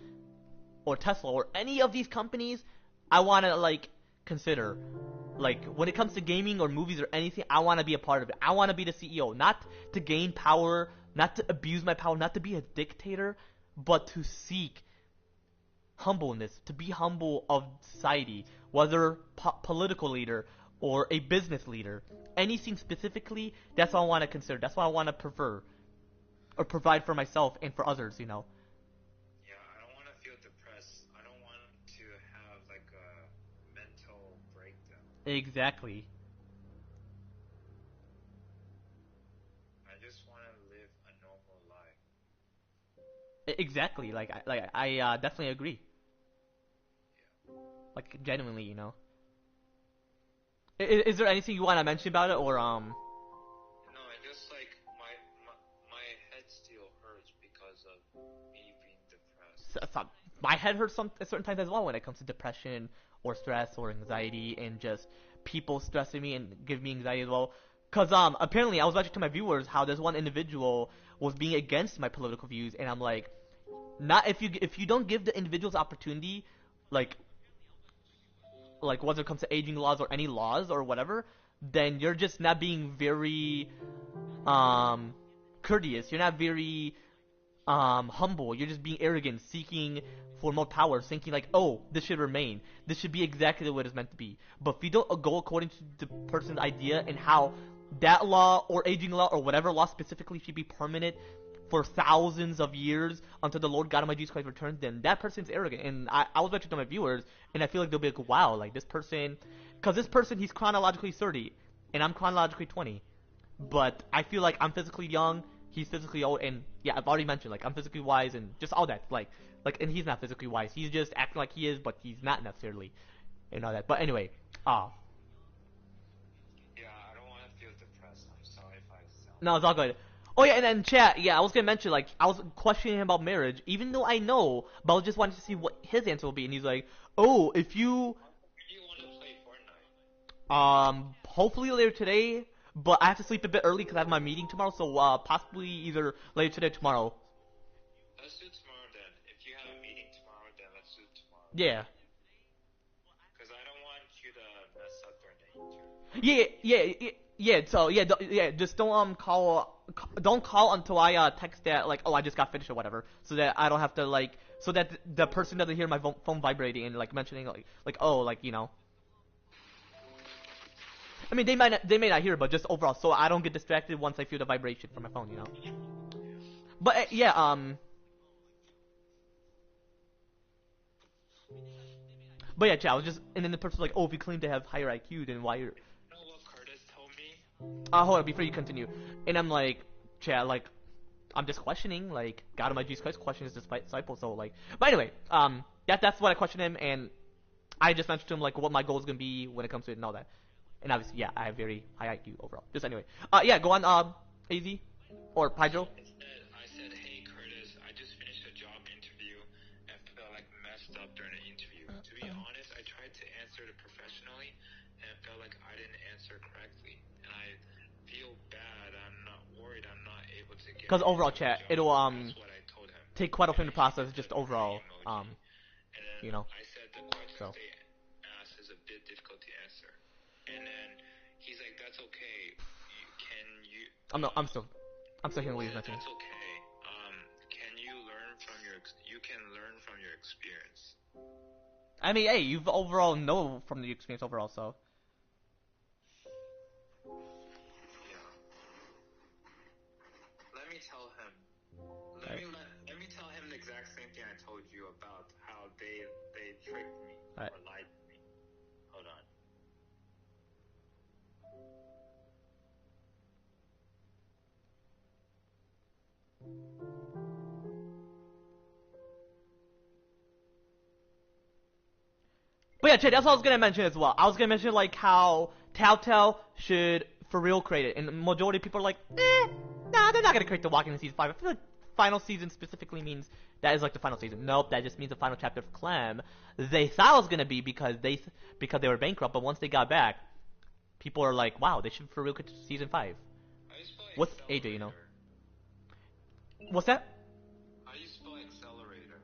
or Tesla, or any of these companies. I want to, like, consider. Like, when it comes to gaming or movies or anything, I want to be a part of it. I want to be the CEO, not to gain power, not to abuse my power, not to be a dictator, but to seek humbleness, to be humble of society, whether political leader or a business leader. Anything specifically, that's what I want to consider. That's what I want to prefer or provide for myself and for others, you know. Yeah, I don't want to feel depressed. I don't want to have, like, a mental breakdown. Exactly. I just want to Exactly. I definitely agree. Like genuinely, you know. Is there anything you want to mention about it, or No, I just like my head still hurts because of me being depressed. my head hurts at certain times as well when it comes to depression or stress or anxiety and just people stressing me and give me anxiety as well. Cause apparently I was watching to my viewers how this one individual was being against my political views, and I'm like, not if you don't give the individuals opportunity, like whether it comes to aging laws or any laws or whatever, then you're just not being very um courteous. You're not very humble. You're just being arrogant, seeking for more power, thinking like, oh, this should remain. This should be exactly the way it's meant to be. But if you don't go according to the person's idea and how that law or aging law or whatever law specifically should be permanent for thousands of years until the Lord God Almighty Jesus Christ returns, then that person's arrogant. And I was watching to my viewers, and I feel like they'll be like, wow, like this person, because this person, he's chronologically 30, and I'm chronologically 20. But I feel like I'm physically young, he's physically old, and yeah, I've already mentioned, like, I'm physically wise, and just all that, and he's not physically wise, he's just acting like he is, but he's not necessarily, and all that. But anyway, Yeah, I don't want to feel depressed. I'm sorry if I sound. no, it's all good. Oh yeah, and then chat, yeah, I was gonna mention, like, I was questioning him about marriage, even though I know, but I was just wanting to see what his answer will be, and he's like, oh, if you, Do you want to play Fortnite? hopefully later today, but I have to sleep a bit early because I have my meeting tomorrow, so, possibly either later today or tomorrow. Let's do tomorrow then. If you have a meeting tomorrow, then let's do tomorrow. Yeah. Because I don't want you to mess up during the interview. Yeah. So just don't don't call until I text that, like, oh, I just got finished or whatever, so that I don't have to, like, so that the person doesn't hear my phone vibrating and like mentioning like oh, like, you know. I mean, they may not hear, but just overall, so I don't get distracted once I feel the vibration from my phone, you know. But yeah, but yeah, chat. I was just, and then the person's like, oh, if you claim to have higher IQ, then why you're. You know what Curtis told me? Hold on, before you continue. And I'm like, chat, like, I'm just questioning, like, God Almighty Jesus Christ questions his disciple, so, like. But anyway, that's what I questioned him, and I just mentioned to him, like, what my goal is gonna be when it comes to it and all that. And obviously, yeah, I have very high IQ overall. Just anyway. Yeah, go on, AZ. Or Hydro. I said, hey Curtis, I just finished a job interview and felt like messed up during the interview. To be honest, I tried to answer it professionally and felt like I didn't answer correctly. And I feel bad. I'm not worried. I'm not able to get. Because overall, chat, it'll That's what I told him. take quite a while to process. Just overall, And then you know. I said the questions So. they asked is a bit difficult to answer. And then he's like, "That's okay. I'm still hearing what he's mentioning. That's okay. Can you learn from you can learn from your experience." I mean, hey, you've overall know from the experience overall, so. Yeah. Let me tell him. Let me tell him the exact same thing I told you about how they tricked me or lied to me. Hold on. But yeah, Chet, that's what I was gonna mention as well. I was gonna mention, like, how Telltale should for real create it, and the majority of people are like, nah, they're not gonna create The Walking Dead season 5. I feel like final season specifically means that is like the final season. Nope, that just means the final chapter of Clem. They thought it was gonna be because they were bankrupt, but once they got back, people are like, wow, they should for real create season 5. What's AJ, you know? What's that? How do you spell accelerator?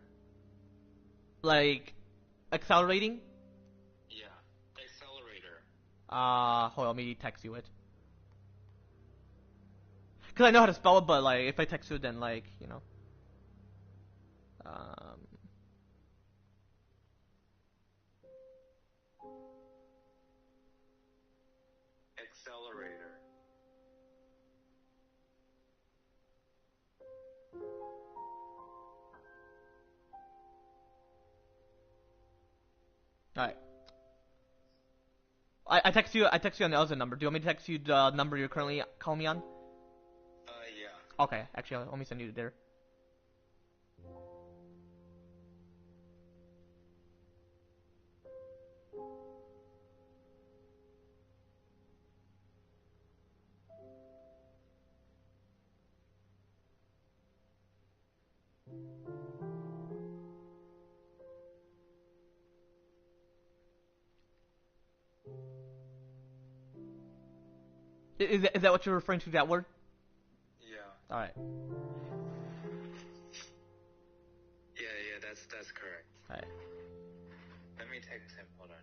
Like, accelerating? Yeah, accelerator. Hold on, let me text you it. Cause I know how to spell it, but like, if I text you, then like, you know. Accelerator. Alright. I text you on the other number. Do you want me to text you the number you're currently calling me on? Yeah. Okay, actually, let me send you there. Is that what you're referring to? That word? Yeah. All right. Yeah, that's correct. All right. Let me text him. Hold on.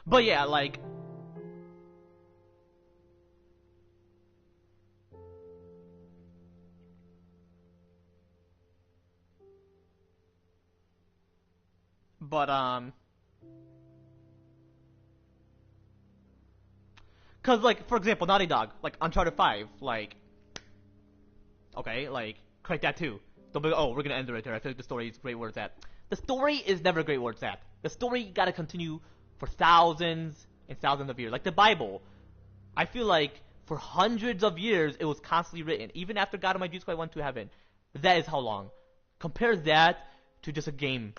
But yeah, like. But cause like for example, Naughty Dog, like Uncharted 5, like, okay, like correct that too. Don't be, oh, we're gonna end it right there. I feel like the story is great where it's at. The story is never great where it's at. The story gotta continue for thousands and thousands of years. Like the Bible, I feel like for hundreds of years it was constantly written. Even after God Almighty Jesus Christ went to heaven, that is how long. Compare that to just a game.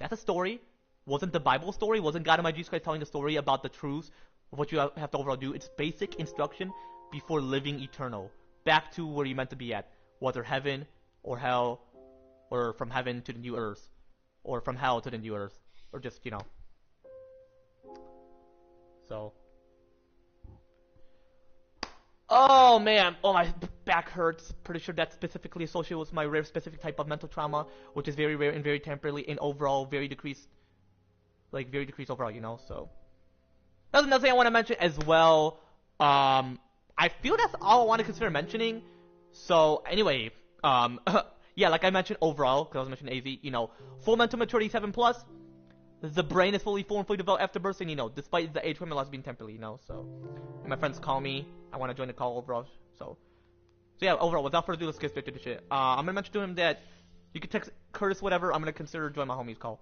That's a story. Wasn't the Bible a story? Wasn't God Almighty Jesus Christ telling the story about the truths of what you have to overall do? It's basic instruction before living eternal. Back to where you're meant to be at. Whether heaven or hell, or from heaven to the new earth, or from hell to the new earth, or just, you know. So. Oh man, oh my back hurts. Pretty sure that's specifically associated with my rare specific type of mental trauma, which is very rare and very temporarily, and overall very decreased, like very decreased overall, you know. So that's another thing I want to mention as well. I feel that's all I want to consider mentioning. So anyway, yeah, like I mentioned overall, because I was mentioning AZ, you know, full mental maturity 7+. The brain is fully formed, fully developed after birth, and you know, despite the age limit loss being temporarily, you know, so. And my friends call me. I want to join the call overall, so yeah, overall, without further ado, let's get straight to the shit. I'm gonna mention to him that you can text Curtis whatever. I'm gonna consider join my homie's call.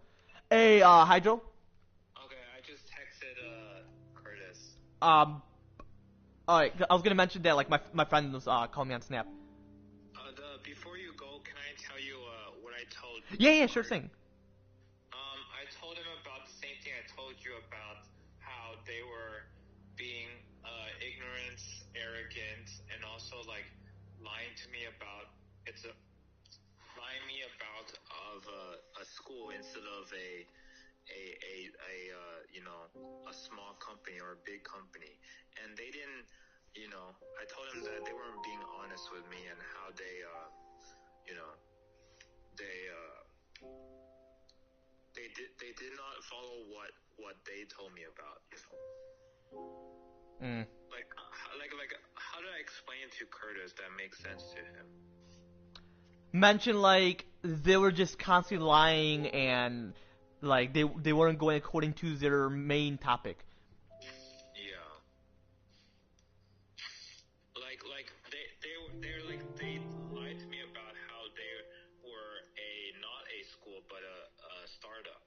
Hey, Hydro. Okay, I just texted Curtis. Alright, I was gonna mention that like my friend was calling me on Snap. Before you go, can I tell you what I told? Yeah, sure thing. I told him about the same thing I told you about how they were being ignorant, arrogant, and also like lying to me about a school instead of a you know, a small company or a big company, and they didn't, you know, I told them that they weren't being honest with me and how they you know, they did not follow what they told me about, you know. Like how do I explain it to Curtis that makes sense to him? Mention like they were just constantly lying and like they weren't going according to their main topic. Yeah. Like they lied to me about how they were not a school but a startup.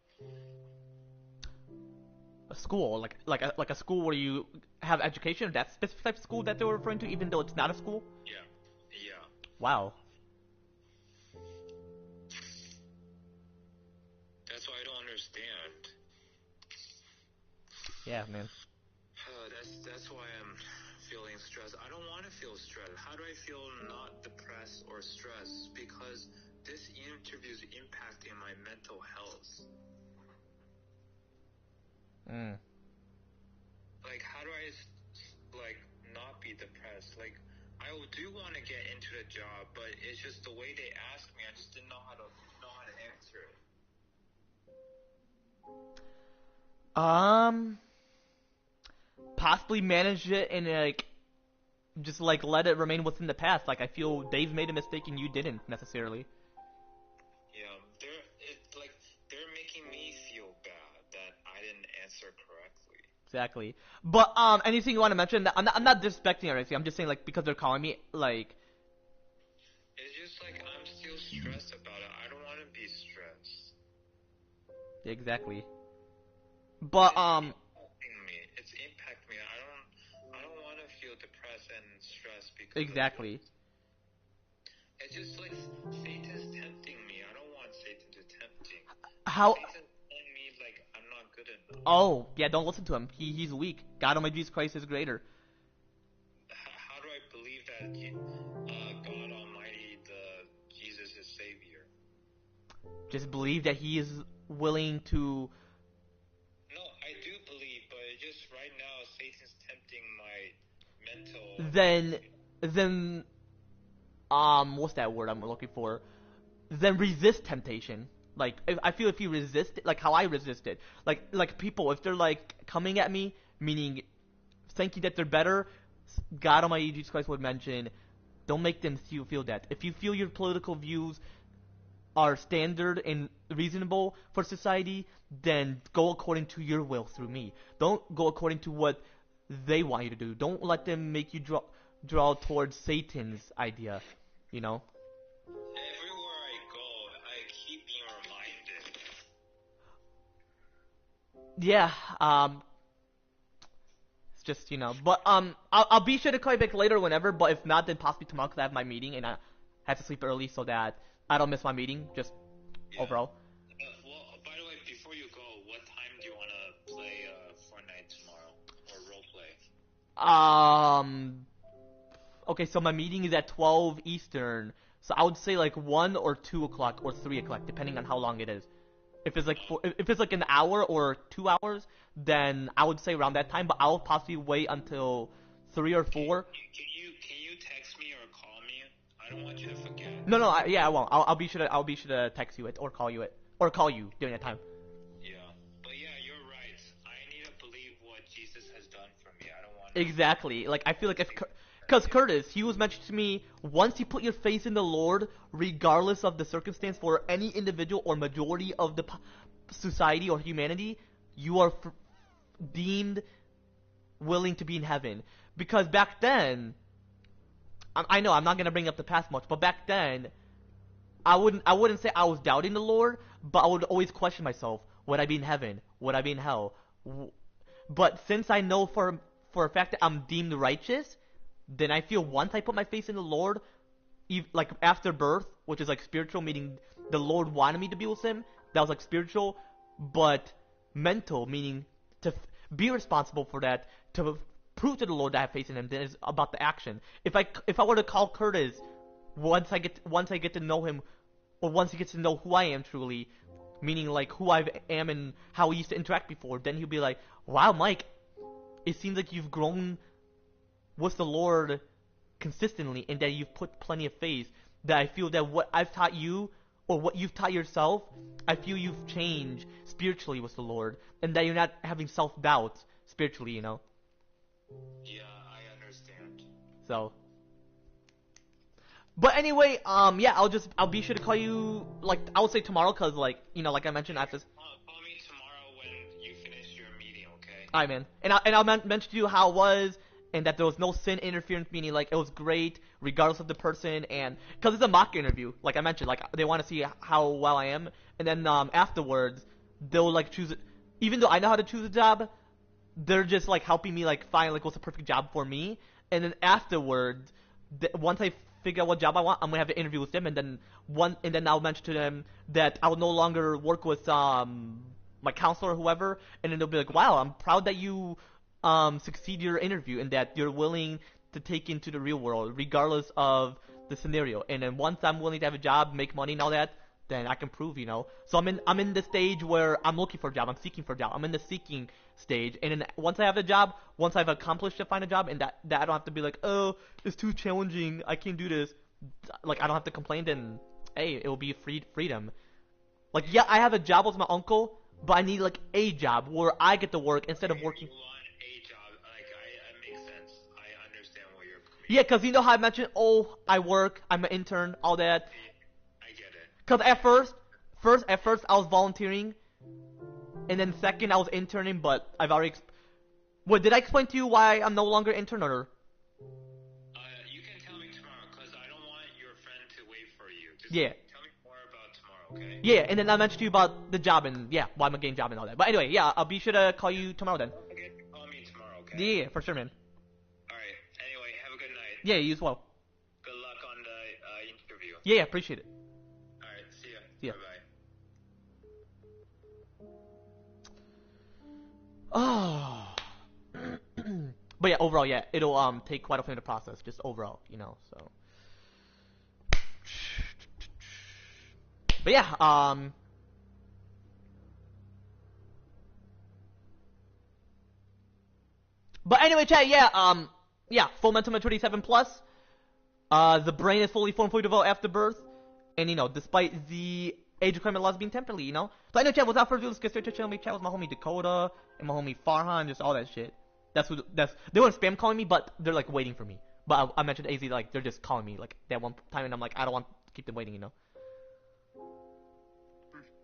A school, like a school where you have education. That specific type of school that they were referring to, even though it's not a school. Yeah. Wow. That's why I don't understand. Yeah, man. That's why I'm feeling stressed. I don't want to feel stressed. How do I feel not depressed or stressed? Because this interview is impacting my mental health. Like, how do I like not be depressed? Like, I do want to get into the job, but it's just the way they asked me. I just didn't know how to answer it. Possibly manage it and like just like let it remain within the past. Like I feel they've made a mistake and you didn't necessarily. Yeah, they're making me feel bad that I didn't answer correctly. Exactly. But anything you want to mention? I'm not disrespecting or anything. I'm just saying like because they're calling me like. It's just like I'm still stressed about it. I don't want to be stressed. Exactly. But It's impacting me. I don't want to feel depressed and stressed because exactly. It's just like Satan's tempting me. I don't want Satan to tempt me. How? Satan's telling me like I'm not good enough. Oh yeah, don't listen to him. He's weak. God Almighty Jesus Christ is greater. How do I believe that God Almighty, Jesus is Savior? Just believe that He is willing to. No, I do believe, but it's just right now Satan's tempting my mental. Then what's that word I'm looking for? Then resist temptation. Like I feel if you resist it, like how I resisted, like people if they're like coming at me, meaning thinking that they're better, God Almighty Jesus Christ would mention, don't make them feel that. If you feel your political views are standard and reasonable for society, then go according to your will through me. Don't go according to what they want you to do. Don't let them make you draw towards Satan's idea, you know? Everywhere I go, I keep being reminded. Yeah, it's just, but I'll be sure to call you back later whenever, but if not, then possibly tomorrow because I have my meeting and I have to sleep early so that I don't miss my meeting, just overall. Well, by the way, before you go, what time do you want to play Fortnite tomorrow or roleplay? Okay, so my meeting is at 12 Eastern, so I would say like 1 or 2 o'clock or 3 o'clock, depending on how long it is. If it's like an hour or 2 hours, then I would say around that time, but I'll possibly wait until 3 or 4. Can you text me or call me? I don't want you to forget. No, I won't. I'll be sure to text you it or call you during that time. Yeah, but yeah, you're right. I need to believe what Jesus has done for me. I don't want. Exactly. Like I feel like because Curtis, he was mentioned to me, once you put your faith in the Lord, regardless of the circumstance, for any individual or majority of the society or humanity, you are deemed willing to be in heaven. Because back then, I know I'm not gonna bring up the past much, but back then, I wouldn't say I was doubting the Lord, but I would always question myself: would I be in heaven? Would I be in hell? But since I know for a fact that I'm deemed righteous, then I feel once I put my faith in the Lord, like after birth, which is like spiritual, meaning the Lord wanted me to be with Him. That was like spiritual, but mental, meaning to be responsible for that, to prove to the Lord that I have faith in Him. Then it's about the action. If I were to call Curtis, once I get to know him, or once he gets to know who I am truly, meaning like who I am and how we used to interact before, then he'll be like, "Wow, Mike, it seems like you've grown with the Lord consistently, and that you've put plenty of faith. That I feel that what I've taught you, or what you've taught yourself, I feel you've changed spiritually with the Lord, and that you're not having self-doubt spiritually, you know." Yeah, I understand. So. But anyway, yeah, I'll be sure to call you, like, I would say tomorrow, cause like, like I mentioned, I have to. Call me tomorrow when you finish your meeting, okay? Alright, man. And I'll mention to you how it was, and that there was no sin interference, meaning like it was great, regardless of the person, and cause it's a mock interview, like I mentioned, like they want to see how well I am, and then afterwards they'll like choose it. Even though I know how to choose a job, they're just like helping me like find like what's the perfect job for me, and then afterwards, once I figure out what job I want, I'm gonna have an interview with them, and then I'll mention to them that I will no longer work with my counselor or whoever, and then they'll be like, "Wow, I'm proud that you succeed your interview and that you're willing to take into the real world regardless of the scenario. And then once I'm willing to have a job, make money and all that, then I can prove, you know. So I'm in the stage where I'm looking for a job, I'm seeking for a job. I'm in the seeking stage, and then once I have a job, once I've accomplished to find a job, and that I don't have to be like, oh, it's too challenging, I can't do this. Like I don't have to complain. Then hey, it will be freedom. Like yeah, I have a job with my uncle, but I need like a job where I get to work instead of working. You want a job, like it makes sense. I understand what you're coming. Yeah, cause you know how I mentioned, oh, I work, I'm an intern, all that. I get it. Cause at first I was volunteering, and then second I was interning, but I've already. What did I explain to you why I'm no longer intern or? You can tell me tomorrow, cause I don't want your friend to wait for you. Just Yeah. tell me more about tomorrow, okay? Yeah, and then I mentioned to you about the job and yeah, why I'm getting job and all that. But anyway, yeah, I'll be sure to call you tomorrow then. Okay, call me tomorrow, okay? Yeah, for sure, man. Alright, anyway, have a good night. Yeah, you as well. Good luck on the interview. Yeah, appreciate it. Alright, see ya. See ya. Bye-bye. Oh. But yeah, overall, yeah, it'll take quite a few in the process, just overall, you know. So. But yeah, But anyway, chat, yeah, full mental maturity 7 plus. The brain is fully formed, fully developed after birth, and you know, despite the age requirement laws being temporarily, you know. So I know, chat, without further ado, let's get straight to channel. Chat with my homie Dakota and my homie Farhan, just all that shit. They weren't spam calling me, but they're like waiting for me. But I mentioned AZ, like they're just calling me like that one time, and I'm like, I don't want to keep them waiting, you know.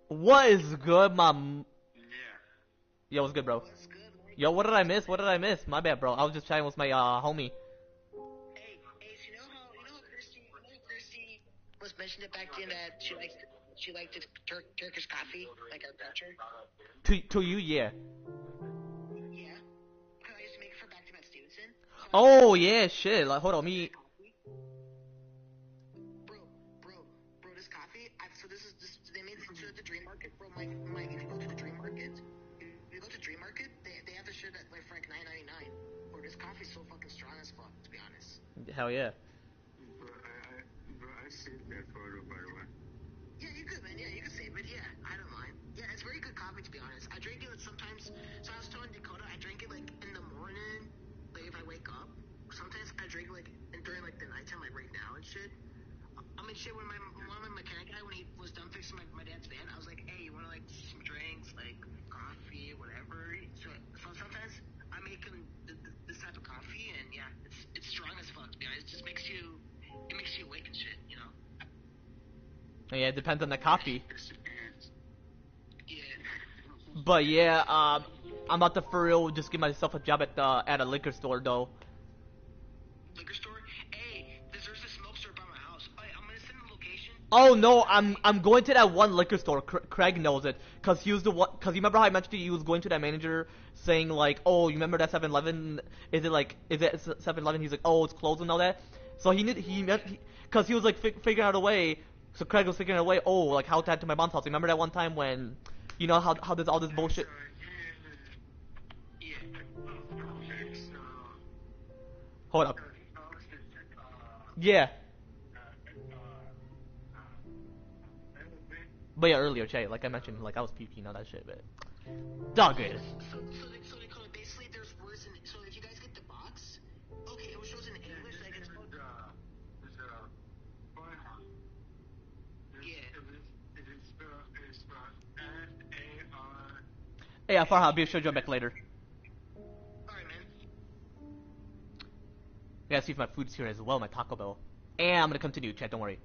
What is good, Yeah. Yo, what's good, bro? What's good? Yo, what did I miss? What did I miss? My bad, bro. I was just chatting with my homie. Hey, so you know how Kirsty was mentioned it back then that she liked the Turkish coffee, like our culture. To you, yeah. Yeah. I used to make it for back to Matt Stevenson. Oh yeah, shit. Like, hold on, me. Bro, this coffee. So they made this at the Dream Market, bro. Mike, if you go to the Dream Market, they have the shit at like for like $9.99. Bro, this coffee's so fucking strong as fuck, to be honest. Hell yeah. Bro, I saved that photo, by the way. Yeah, you could, man. Yeah, you could save it. Yeah, I don't mind. Yeah, it's very good coffee, to be honest. I drink it sometimes. So I was telling Dakota, I drink it like in the morning, like if I wake up. Sometimes I drink like during like the nighttime, like right now and shit. I mean, shit. When my mechanic guy, when he was done fixing my dad's van, I was like, hey, you wanna like some drinks, like coffee, whatever. So sometimes I make him this type of coffee, and yeah, it's strong as fuck. To be honest, it makes you awake and shit, you know. Yeah, it depends on the coffee. Yeah. But yeah, I'm about to for real just give myself a job at a liquor store though. Liquor store? Hey, there's a smoke store by my house. Hey, I'm gonna send the location. Oh no, I'm going to that one liquor store. Craig knows it, cause he was the one. Cause you remember how I mentioned to you, he was going to that manager saying like, oh, you remember that 7-Eleven? Is it 7-Eleven? He's like, oh, it's closed and all that. So cause he was like figuring out a way. So Craig was figuring out a way. Oh, like how to head to my mom's house. Remember that one time when, you know how there's all this bullshit. Yeah. Hold up. Yeah. But yeah, earlier, Che, like I mentioned, like I was PP and all that shit, but it's all good. So they call it basically there's words in. So if you guys get the box, okay, it shows in English like it's called. Yeah. Hey, Farha, I'll be sure to join back later. Alright, man. Yeah, see if my food's here as well, my Taco Bell. And I'm gonna continue, chat, don't worry.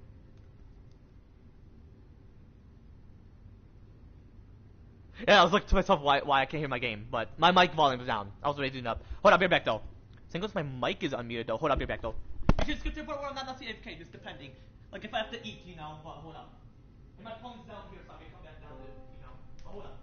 Yeah, I was looking to myself why I can't hear my game, but my mic volume is down. I was raising it up. Hold up, be back though. Singles, my mic is unmuted though. Hold up, be back though. You should skip to the part where I'm not AFK, just depending. Like if I have to eat, you know, but hold up. And my phone's down here, so I can come back down, you know. But hold up.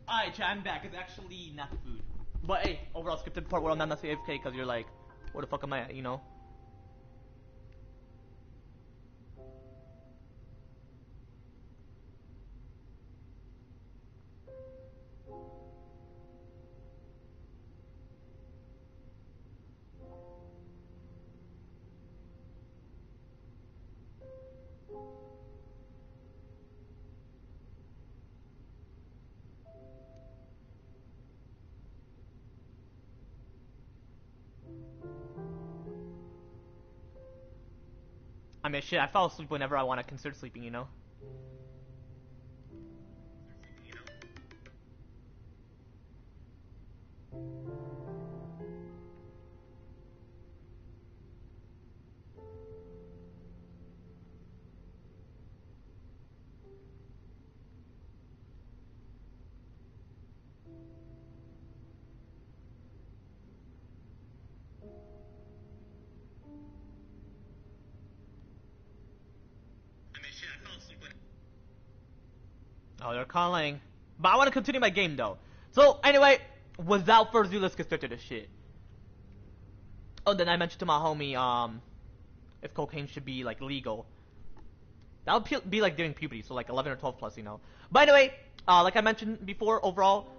Alright, chat, I'm back. It's actually not the food. But hey, overall skipped the part where I'm not necessarily AFK because you're like, where the fuck am I at, you know? I mean, shit, I fall asleep whenever I want to consider sleeping, you know? Oh, they're calling. But I want to continue my game, though. So, anyway, without further ado, let's get started to this shit. Oh, then I mentioned to my homie, if cocaine should be, like, legal. That would be like during puberty, so like 11 or 12 plus, you know. But anyway, like I mentioned before, overall,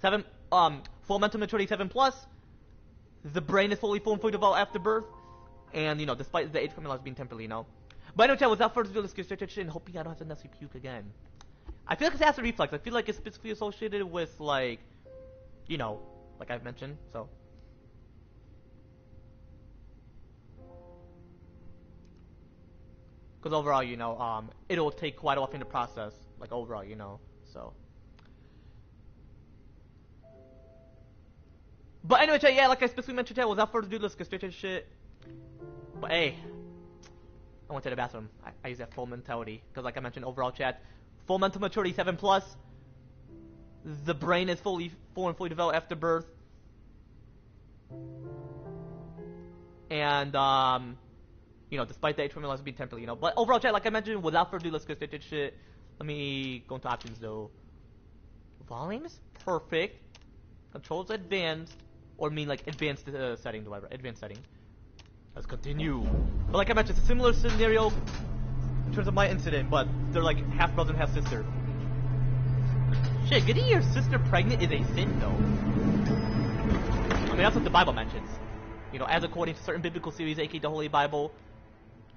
full mental maturity 7 plus. The brain is fully developed after birth. And, you know, despite the age criminal being temporarily, you know. But anyway, chat, without further ado, let's get started to shit and hoping I don't have to necessarily puke again. I feel like it's acid reflux. I feel like it's specifically associated with, like, you know, like I've mentioned, so. Because overall, you know, it'll take quite a while for me to process, like, overall, you know, so. But anyway, chat, yeah, like I specifically mentioned, chat, without further ado, let's get straight to the shit. But hey, I went to the bathroom. I use that full mentality. Because like I mentioned, overall, chat, full mental maturity 7 plus. The brain is fully developed after birth. And, you know, despite the age criminal being temporarily, you know. But overall, chat, like I mentioned, without further ado, let's get straight to the shit. Let me go into options, though. Volume is perfect. Controls advanced. Or mean like advanced setting, do I write? Advanced setting. Let's continue. But like I mentioned, it's a similar scenario in terms of my incident, but they're like half brother and half sister. Shit, getting your sister pregnant is a sin, though. I mean, that's what the Bible mentions. You know, as according to certain biblical series, a.k.a. the Holy Bible,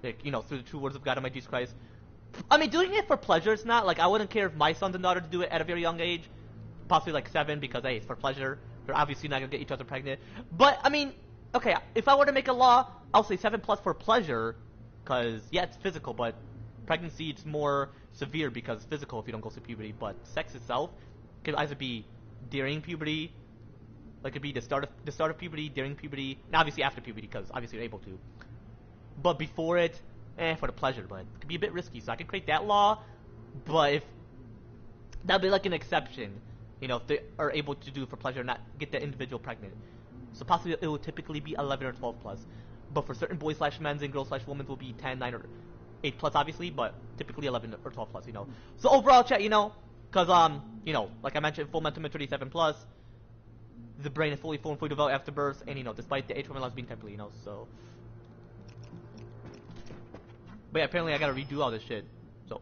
like, you know, through the true words of God and my Jesus Christ. I mean, doing it for pleasure, it's not like I wouldn't care if my sons and daughter do it at a very young age, possibly like 7, because hey, it's for pleasure. They're obviously not gonna get each other pregnant. But I mean, okay, if I were to make a law, I'll say 7 plus for pleasure, because yeah, it's physical, but pregnancy it's more severe because it's physical if you don't go through puberty. But sex itself could either be during puberty, like it could be the start of puberty, during puberty, and obviously after puberty, because obviously you're able to. But before it, for the pleasure, but it could be a bit risky. So I could create that law, But if that'd be like an exception, you know, if they are able to do it for pleasure, not get the individual pregnant. So possibly it will typically be 11 or 12 plus. But for certain boys slash men's and girls slash women's will be 10, 9, or 8 plus, obviously, but typically 11 or 12 plus, you know. So overall, chat, you know, because, you know, like I mentioned, full mental maturity 7 plus, the brain is fully formed, fully developed after birth, and, you know, despite the age women being temporarily, you know, so. But yeah, apparently I gotta redo all this shit, so.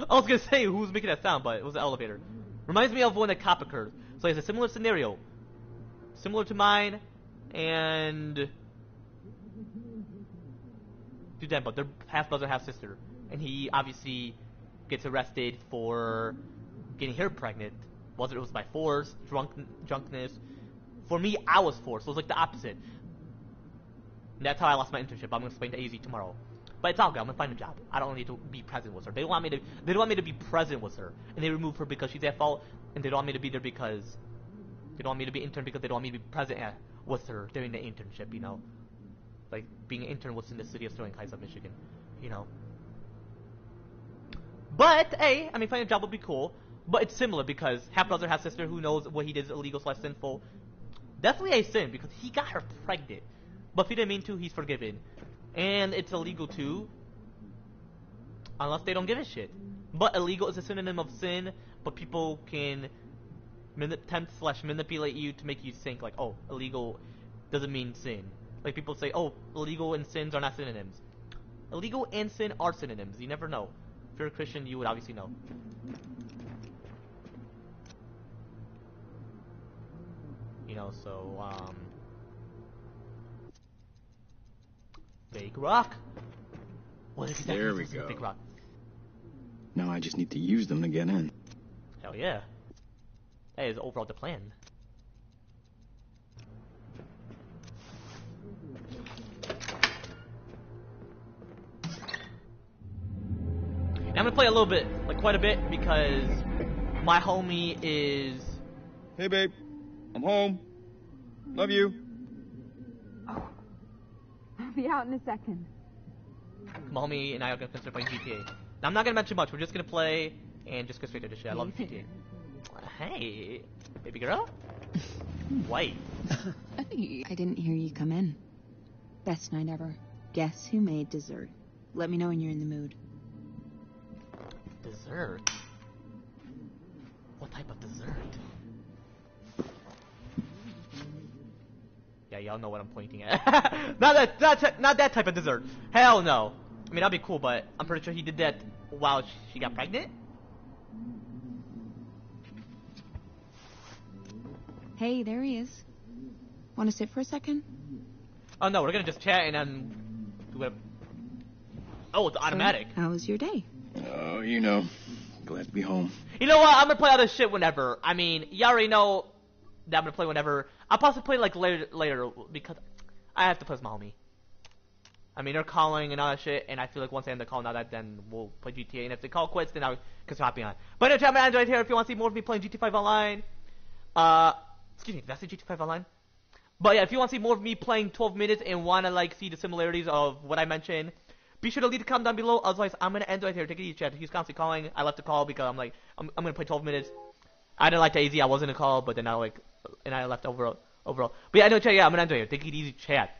I was gonna say who's making that sound, but it was the elevator. Reminds me of when a cop occurred. So it's a similar scenario. Similar to mine, and to them, but they're half brother, half sister, and he obviously gets arrested for getting her pregnant. Whether it was by force, drunkenness. For me, I was forced, so it was like the opposite. And that's how I lost my internship. I'm gonna explain to AZ tomorrow, but it's all good. I'm gonna find a job. I don't need to be present with her. They don't want me to be present with her, and they remove her because she's at fault, and they don't want me to be there because they don't want me to be intern because they don't want me to be present with her during the internship, you know? Like, being an intern was in the city of Sterling Heights of Michigan, you know? But, hey, I mean, finding a job would be cool. But it's similar because half brother, half sister, who knows what he did is illegal / sinful. Definitely a sin because he got her pregnant. But if he didn't mean to, he's forgiven. And it's illegal too. Unless they don't give a shit. But illegal is a synonym of sin, but people can tempt / manipulate you to make you think like, oh, illegal doesn't mean sin. Like people say, oh, illegal and sins are not synonyms. Illegal and sin are synonyms. You never know. If you're a Christian, you would obviously know. You know, so Big Rock. What exactly There we is go. Big Rock? Now I just need to use them to get in. Hell yeah. That is overall the plan. And I'm gonna play a little bit, like quite a bit, because my homie is... Hey babe, I'm home. Love you. Oh, I'll be out in a second. My homie and I are gonna consider playing GTA. Now I'm not gonna mention much, we're just gonna play and just go straight to the shit. I love GTA. Hey, baby girl? White. I didn't hear you come in. Best night ever. Guess who made dessert? Let me know when you're in the mood. Dessert? What type of dessert? Yeah, y'all know what I'm pointing at. not that type of dessert. Hell no. I mean, that'd be cool, but I'm pretty sure he did that while she got pregnant. Hey, there he is. Want to sit for a second? Oh no, we're gonna just chat and then do whatever. Oh, it's automatic. So, how was your day? Oh, you know, glad to be home. You know what? I'm gonna play all this shit whenever. I mean, you already know that I'm gonna play whenever. I'll possibly play like later because I have to play with my homie. I mean, they're calling and all that shit, and I feel like once they end the call, now that then we'll play GTA. And if the call quits, then I'll hopping on. But anyway, I'm Android here. If you want to see more of me playing GTA 5 Online, excuse me, did I say GTA 5 Online? But yeah, if you want to see more of me playing 12 minutes and want to like see the similarities of what I mentioned, be sure to leave a comment down below. Otherwise, I'm gonna end right here. Take it easy, chat. He's constantly calling. I left the call because I'm like, I'm gonna play 12 minutes. I didn't like the AZ. I wasn't gonna call, but then I left overall. But yeah, I know, chat. Yeah, I'm gonna end right here. Take it easy, chat.